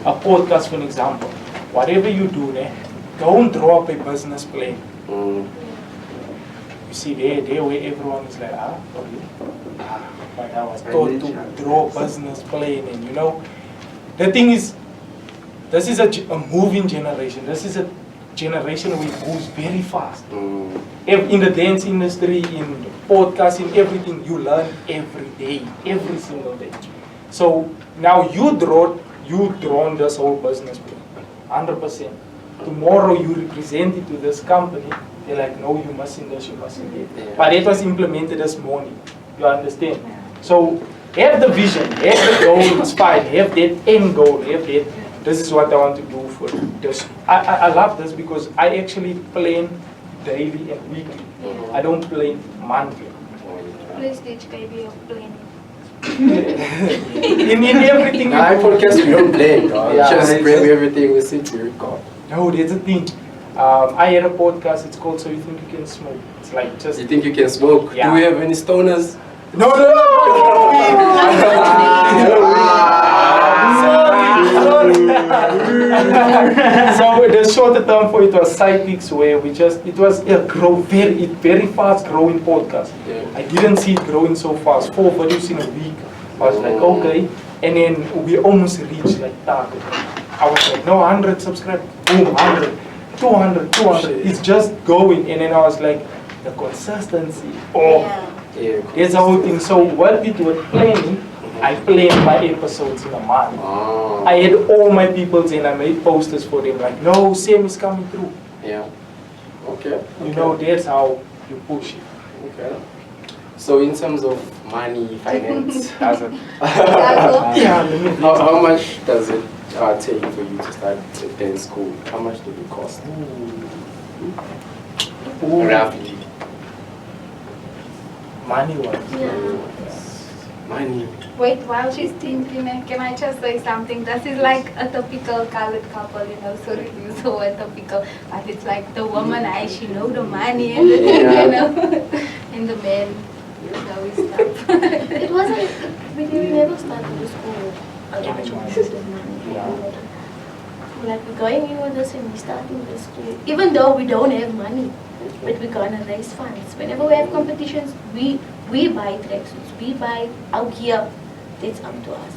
A podcast, for an example. Whatever you do, don't draw up a business plan. You see there where everyone is like, okay. But I was taught to draw a business plan, and you know. The thing is, this is a moving generation. This is a generation which moves very fast. In the dance industry, in podcasting, everything, you learn every day, every single day. So now you drawn this whole business plan, 100%. Tomorrow you represent it to this company, they're like, no, you mustn't this, you mustn't that. But it was implemented this morning, you understand? So Have the vision, have the goal, it's fine. Have that end goal, have that. This is what I want to do for this. I love this because I actually plan daily and weekly. I don't plan monthly. Please teach baby of planning. in everything. Nah, I podcast we don't play. Yeah, Just bring everything we sit to record. No, there's a thing. I had a podcast. It's called "So You Think You Can Smoke." It's like just. You think you can smoke? Yeah. Do we have any stoners? No. So the shorter term for it was Psychics, where it was a very fast growing podcast. Yeah. I didn't see it growing so fast. 4 videos in a week. I was like, okay. And then we almost reached like target. I was like, no, 100 subscribers, boom, 100, 200, 200. It's just going. And then I was like, the consistency. Oh, Yeah. there's the whole thing. So what we were planning, I planned my episodes in a month. Oh. I had all my peoples and I made posters for them like, no, Sam is coming through. Yeah. Okay. You know, that's how you push it. Okay. So in terms of money, finance, As a, Yeah. how much does it take for you to start a dance school? How much did it cost? Roughly. Money wise. Money. Wait, while she's thinking, can I just say something? This is like a typical colored couple, sorry to use the word typical, but it's like the woman, she know the money and and the man, his stuff. It wasn't, we never started the school with money. Yeah. Like we're going in with this and we're starting the school, even though we don't have money, but we're gonna raise funds. Whenever we have competitions, we buy tracksuits, we buy our gear. That's up to us.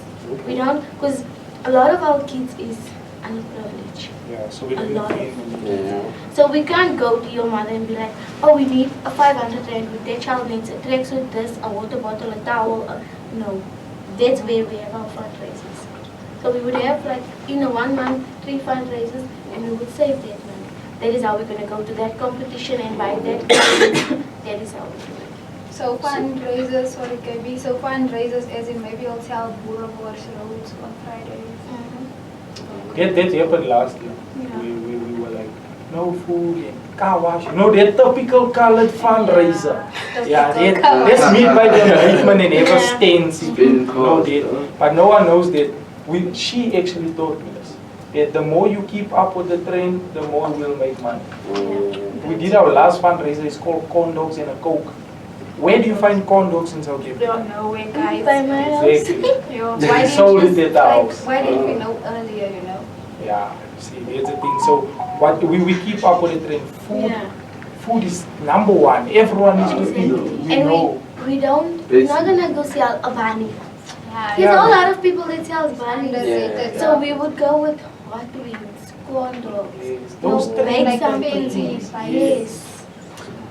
We don't, because a lot of our kids is underprivileged. Yeah, so we A don't lot need of Yeah. So we can't go to your mother and be like, oh, we need a 500 rand, with their child needs a tracksuit, this, a water bottle, a towel. No, that's where we have our fundraisers. So we would have like, in a 1 month, 3 fundraisers, and we would save that money. That is how we're going to go to that competition and buy that. That is how we do it. So fundraisers, sorry KB, so fundraisers as in maybe I'll sell boerewors roads on Fridays. That happened last year. Yeah. We were like, no food and car wash. You know, that typical colored fundraiser. Yeah, that's made by the Bateman and ever stands. No, that. But no one knows that. She actually taught me this. That the more you keep up with the trend, the more we'll make money. We did our last fundraiser, it's called Corn Dogs and a Coke. Where do you find corn dogs in South Africa? Don't know where guys. By my house. Exactly. Why Sold it at the house. Why didn't we know earlier, Yeah, see, that's the thing. So what we keep up with the trend. Food is number one. Everyone needs to eat. We And know. we don't, we're not going to go sell a bunny. Yeah. There's a lot of people that sells bunnies. Underrated. So we would go with hot wings, corn dogs. Yes, those No, trend make like something. fancy Yes.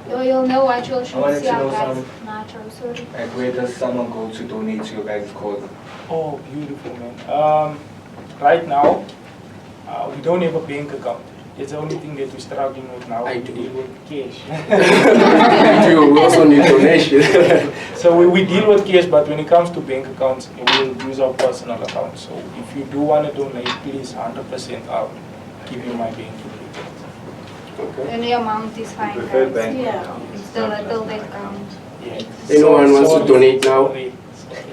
You'll know what you'll I shoot. wanted to Yeah, know guys. some- Nacho, sorry. Like, where does someone go to donate to your guys' cause? Oh, beautiful, man. Right now, we don't have a bank account. It's the only thing that we're struggling with now. I to do. deal with cash. We also need donation. So we deal with cash, but when it comes to bank accounts, we'll use our personal account. So if you do want to donate, please 100% I'll give you my bank details. Any amount is fine, Preferred guys. bank Yeah. account. It's the little that counts. Yeah. Anyone wants to donate now? Donate.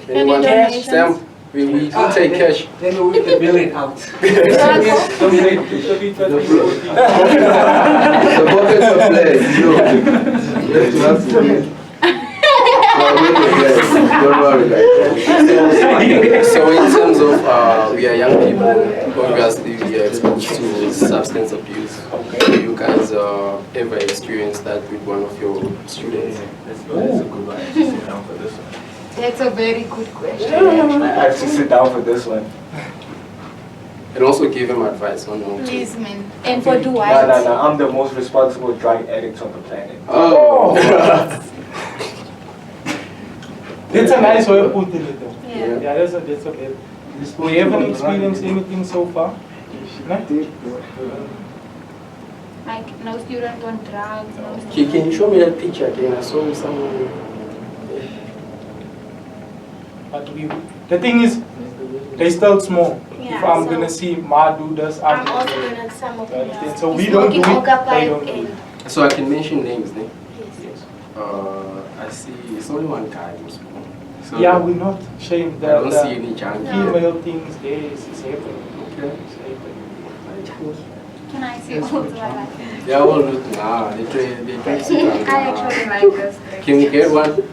Anyone? donations? Sam, we do take cash. Then we will the billing out. The buckets of flags, you have to win. Don't worry, guys. So in terms of we are young people, obviously we are exposed to substance abuse. Do you guys ever experienced that with one of your students? That's a good one. I have to sit down for this one. That's a very good question. I have to sit down for this one. And also give him advice on how to. Please, man. And for No, Dwight. I'm the most responsible drug addict on the planet. Oh! That's a nice way of putting it though. Yeah. Yeah, that's a bit. We haven't experienced anything so far. No? Like, no student on drugs, no Can student. you show me that picture again? I saw someone. But the thing is, they still small. Yeah, If I'm so gonna see Ma do this, I'm also gonna some of them. so we don't do it, they don't do and it. So I can mention names, ne? Yes. I see it's only one guy who's born. So Yeah, we're not ashamed I that don't see any junkie. female things there is happening. Okay. It's happening. Can I say also I like it? They are all look now. They drink sit down. I actually like this. Can we get one?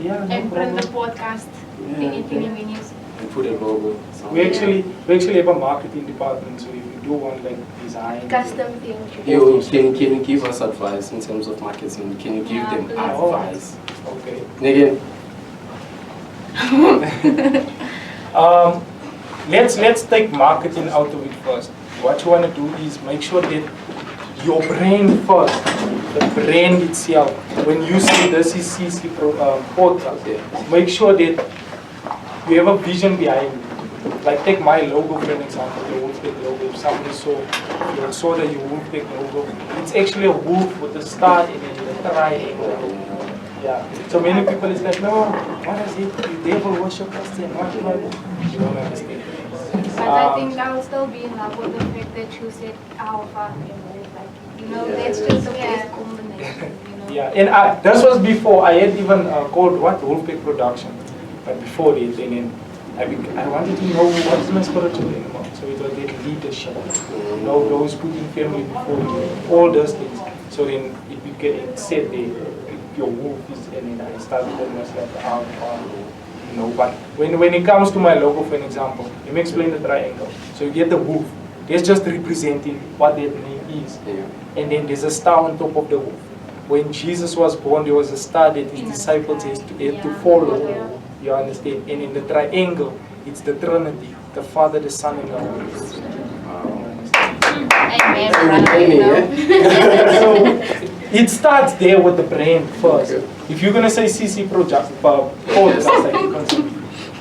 Yeah, no And print the problem. podcast. Yeah, Thingy okay. minis. And put a logo. We actually have a marketing department, so if you do want like design, custom things. You can you give us advice in terms of marketing? Can you give Yeah, them please. advice? Okay. Again, Let's take marketing out of it first. What you want to do is make sure that your brand first, the brand itself. When you say this is CC podcast, make sure that you have a vision behind it. Like take my logo for an example, the Wolfpack logo. If somebody saw the Wolfpack logo, it's actually a wolf with a star in it, a triangle. Yeah. So many people is like, no, what is it? The devil worship us and what? You don't understand. But I think I will still be in love with the fact that you said alpha and like, you know, that's just the best combination, you know. Yeah, and this was before I had even called what Wolfpack Production, but before it, and then I wanted to know what is my spiritual animal. So it was that leadership, you know, those putting family before you, all those things. So then it said your wolf is, and then I started almost like the alpha. You know, but when it comes to my logo, for an example, let me explain the triangle. So you get the wolf. That's just representing what that name is. yeah. And then there's a star on top of the wolf. When Jesus was born, there was a star that his disciples had to follow. You understand? And in the triangle, it's the Trinity, the Father, the Son, and the Holy Ghost. So it starts there with the brand first. If you're gonna say CC Project podcast, like you can say,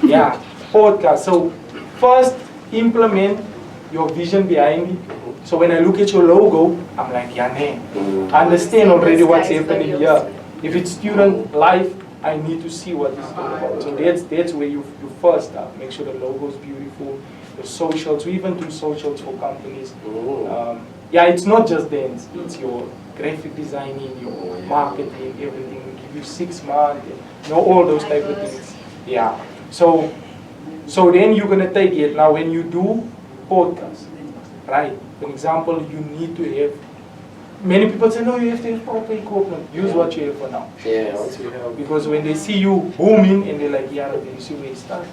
yeah, podcast. So first implement your vision behind it. So when I look at your logo, I'm like, yeah, man, I understand already what's happening here. If it's student life, I need to see what it's all about. So that's where you first start. Make sure the logo is beautiful. The socials, we even do socials for companies. Yeah, it's not just dance, it's your graphic designing, your marketing, everything. We give you 6 months, you know, all those type of things. Yeah. So then you're gonna take it. Now when you do podcasts, right? For example, you need to have, many people say, no, you have to have proper equipment. Use what you have for now. Yeah, what you have. Because when they see you booming and they're like, yeah, okay, you see where it starts.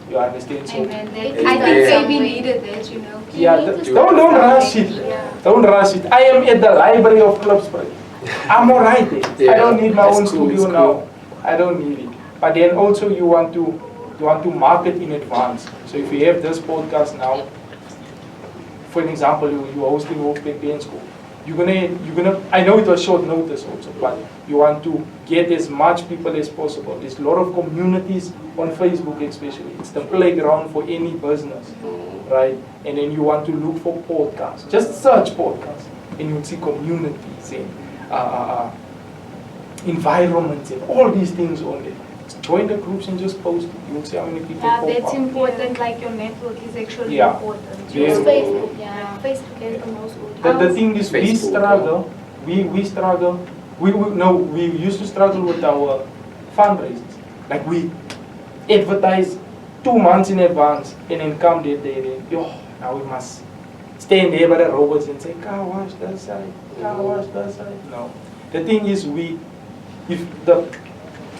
You understand? So, Amen. I think we needed that, you know. yeah, don't rush it. Yeah. Don't rush it. I am at the library of Klipspruit. I'm alright there. Yeah, I don't need my that's own cool, studio it's now. cool. I don't need it. But then also you want to market in advance. So if you have this podcast now, for an example, you're hosting Wolfpack Dance School. You're gonna. I know it was short notice also, but you want to get as much people as possible. There's a lot of communities on Facebook, especially. It's the playground for any business, right? And then you want to look for podcasts. Just search podcasts, and you'll see communities and environments and all these things on there. Join the groups and just post it. You'll see how many people Yeah, pop that's up. important. Like your network is actually Yeah. important. Yeah. Use Facebook. Yeah. Facebook has the most audience. The thing is, we Facebook, struggle. We struggle. We used to struggle with our fundraisers. Like we advertise 2 months in advance, and then come that day, then now we must stand there by the robots and say, car wash that side, car wash that side. No. The thing is,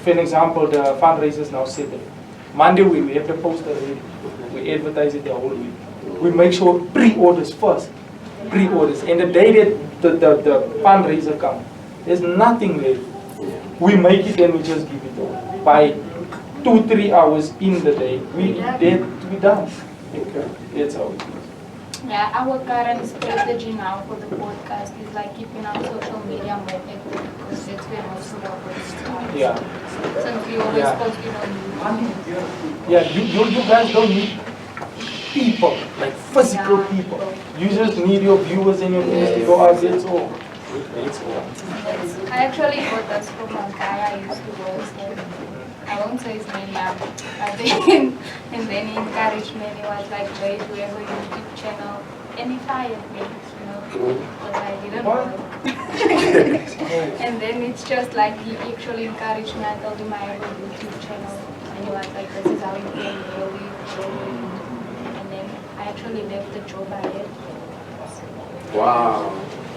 for an example, the fundraisers now say that Monday we have the poster ready. We advertise it the whole week. We make sure pre-orders first. Pre-orders. And the day that the fundraiser comes, there's nothing left. We make it and we just give it all. By 2-3 hours in the day, we done. Okay. That's how it is. Yeah, our current strategy now for the podcast is like keeping our social media more active because that's where most of our work starts. Yeah. Since we always Yeah. post it on YouTube. Yeah, you guys don't need people, like physical Yeah. people. You just need your viewers and your things to go out, that's all. That's all. I actually got this from a guy I used to work with. I won't say his name now. And then he encouraged me and he was like, Jade, we have a YouTube channel. And he fired me, you know, because I didn't work. And then it's just like he actually encouraged me. I told him I have a YouTube channel. And he was like, this is how you can grow it. And then I actually left the job I had. Wow.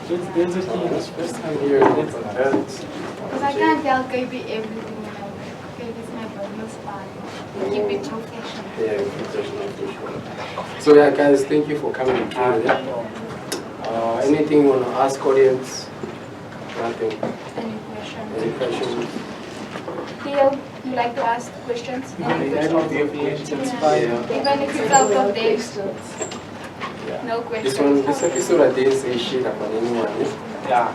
There's a key. It's first time here. Because I can't tell KB everything, you know. KB is my business partner. Keep it professional. Yeah, professional for sure. So yeah, guys, thank you for coming. Anything you want to ask audience? Nothing. Any questions? Any questions? Theo, you like to ask questions? Any I don't have questions? questions. Fine. Even if it's out of date. No questions. This episode I didn't say shit about anyone. Yeah.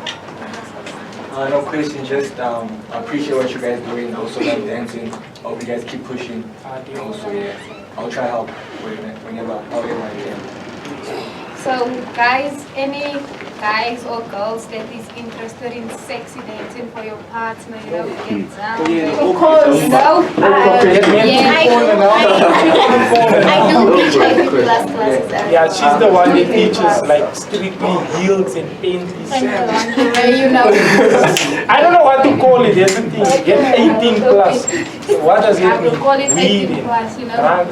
No question, just appreciate what you guys doing. Also like dancing. Hope you guys keep pushing. Also, yeah, I'll try help whenever I can. So guys, any guys or girls that is interested in sexy dancing for your partner, you know, get down. Of course. You know? I do teach like classes. Yeah, she's the one that teaches like strictly heels and panties. You know. I don't know what to call it. There's a thing. Get 18 plus. So what does it I will mean? call it Weed 18 and plus, you know. drug.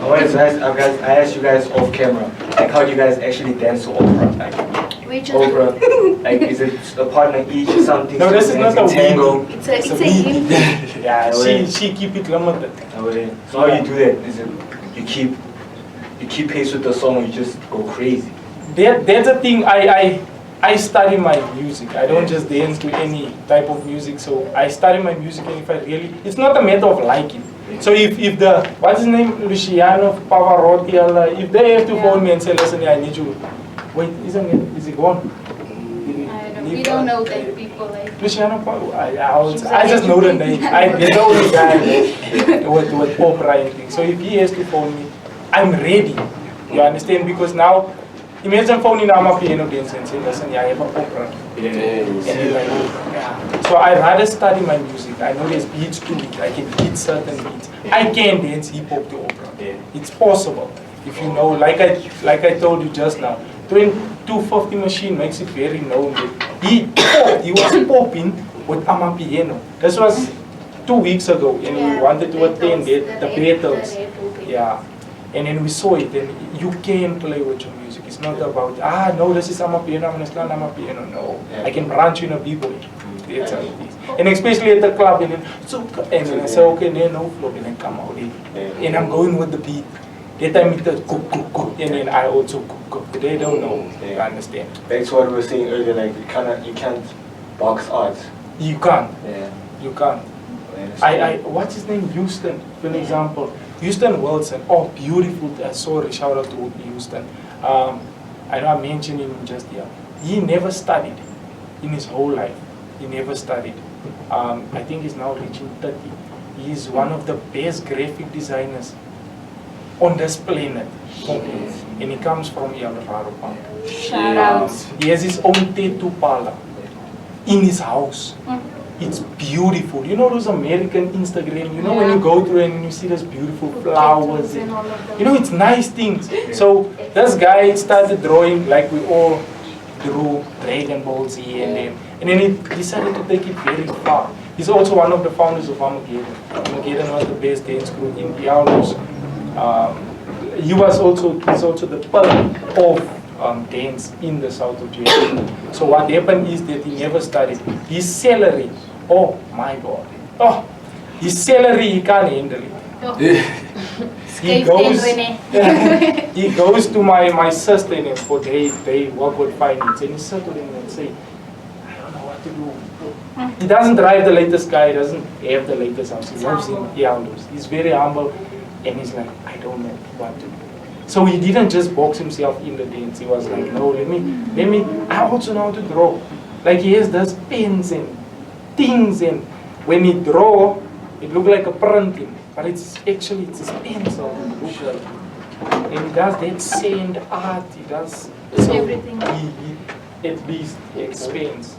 I wanted to ask, guys, I asked you guys off camera, like how do you guys actually dance to opera? Like opera, like is it a partner each or something? No, this is not a tango. It's a hymn. Yeah, she keep it limited. So how you do that? Is it you keep pace with the song or you just go crazy? That's a thing. I study my music. I don't just dance to any type of music. So I study my music, and if I really, it's not a matter of liking. So if the, what's his name, Luciano Pavarotti, if they have to phone me and say, listen, I need you. Wait, is he gone? We don't know that people like. Luciano Pavarotti. I just know the name. I know the guy with opera and things. So if he has to phone me, I'm ready. You understand? Because now, imagine phoning a piano dancer and saying, listen, I have an opera. So I rather study my music. I know there's beats to it. I can hit certain beats. I can dance hip hop to opera. It's possible. If you know, like I told you just now, 250 machine makes it very known that he was popping with amapiano. This was 2 weeks ago, and we wanted to attend the battles. Yeah. And then we saw it, and you can play with your music. It's not about, no, this is amapiano, I'm going to stand amapiano. No, I can branch you in a b-boy. That's how it is. And especially at the club, and then I say, okay, then no flow, and then come out in. And I'm going with the beat. That time it does cook, and then I also cook. They don't know, you understand? That's what we were saying earlier, like you can't box art. You can't. Yeah. You can't. What's his name? Houston, for an example. Houston Wilson, beautiful. Sorry, shout out to Houston. I know I mentioned him just here. He never studied in his whole life. He never studied. I think he's now reaching 30. He's one of the best graphic designers on this planet. And he comes from Eldorado Park. Shout out. He has his own tattoo parlor in his house. It's beautiful. You know those American Instagram, you know when you go through and you see those beautiful flowers. And, you know, it's nice things. So this guy started drawing like we all drew Dragon Ball Z and then he decided to take it very far. He's also one of the founders of Armageddon. Armageddon was the best dance crew in the Aldos. He's also the pillar of dance in the south of Germany. So what happened is that he never studied. His salary, oh my God, his salary he can't handle it. He goes to my sister and for they work with finance, and he sits with him and say, I don't know what to do. He doesn't drive the latest car, he doesn't have the latest house. He lives in he's very humble, and he's like, I don't know what to do. So he didn't just box himself in the dance. He was like, no, let me, I also know how to draw. Like he has those pens and things, and when he draw, it looks like a printing, but it's actually, it's his pencil. And he does that sand art, he does everything. at least expense.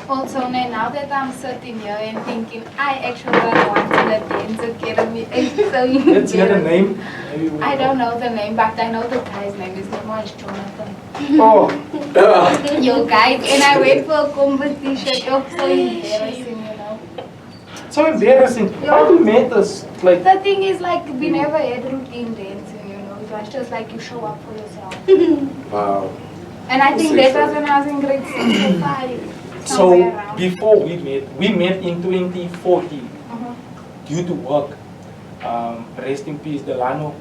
Also, now that I'm sitting here and thinking, I actually want to dance academy. Let's hear the name. Maybe we I don't know the name, but I know the guy's name. His name was Jonathan. Oh, Yo, guys, and I went for a competition. It was so embarrassing, you know. so embarrassing. How do you met us? Like, The thing is, like, we never had routine dancing, you know. It was just like you show up for yourself. Wow. And I think That's that was when I was in grade 6 or 5. so somewhere around. before we met in 2014 due to work. Rest in peace, Delano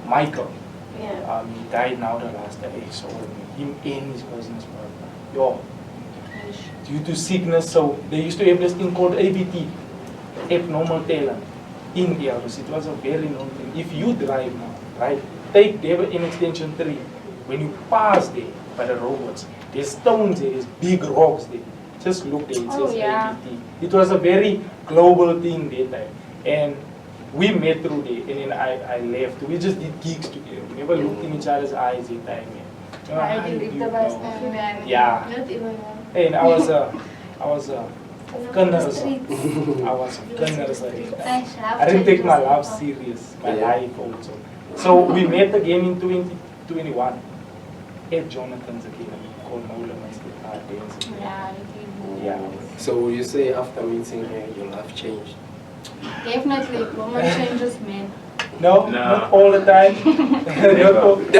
Michael. Yeah. He died now the last day. So him and his cousins were, yo, due to sickness. So they used to have this thing called ABT, abnormal talent, in Elders. It was a very known thing. If you drive now, right, take there in extension 3. When you pass there by the robots, there's stones there, there's big rocks there. Just look there, it Oh, says yeah. ABT. It was a very global thing that time. And we met through there, and then I left. We just did gigs together. We never looked in each other's eyes that time. You know, I how did you the know? best man. Yeah. Not even And I was kindness. Streets. I was kindness. Thanks, I didn't take my love serious, my life also. So we met again in 2021 at Jonathan's Academy called No Limits Dancing. Yeah, Yeah. So would you say after meeting her, your life changed? definitely. Woman changes men. No, not all the time. Not all- No,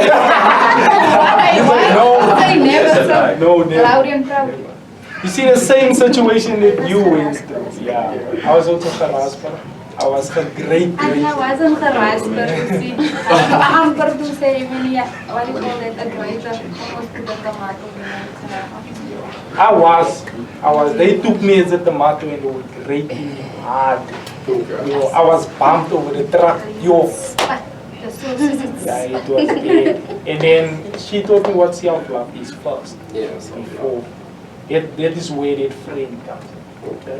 I never saw. No, never. Loud and proud. You see the same situation that you went through. Yeah. I was also Khalaspa. I was a great. And I wasn't harassed, you see. I'm going to say, what do you call it, a greater, almost to the tomato. I was. They took me as a tomato and they were grating me hard. You know, I was bumped over the truck. Yo. The sauce. Yeah, it was bad. And then she taught me what self-love is first. Yes. Before. That is where that friend comes.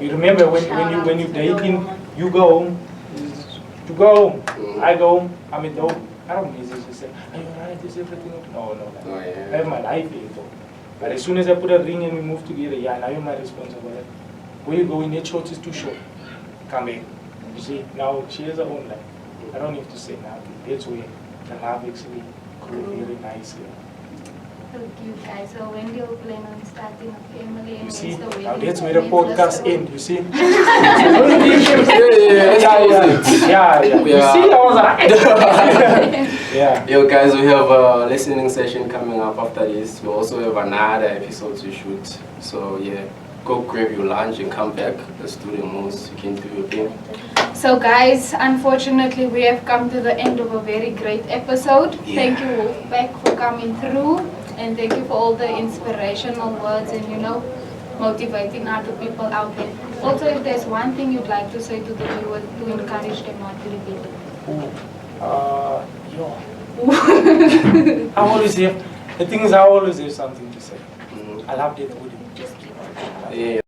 You remember when you dating, you go home. You go home. I go home. I'm at home. I don't message and say, are you alright? Is everything okay? No. Oh, yeah. I have my life here though. But as soon as I put a ring and we move together, yeah, now you're my responsibility. Where you going, that short is too short. Come back. You see, now she has her own life. I don't have to say nothing. That's where the love actually grew very nicely. Thank you guys. So when do you plan on starting a family? You And see, when's the now wedding? that's where the When's podcast the- ends, you see? Yeah. You see, I was right. Yeah. Yo guys, we have a listening session coming up after this. We also have another episode to shoot. So yeah, go grab your lunch and come back. Let's do the most you can do your thing. So guys, unfortunately we have come to the end of a very great episode. Yeah. Thank you Wolfpack for coming through, and thank you for all the inspirational words and motivating other people out there. Also, if there's one thing you'd like to say to the viewers to encourage them not to repeat it. I always have, the thing is I always have something to say. I love that woody. Yeah.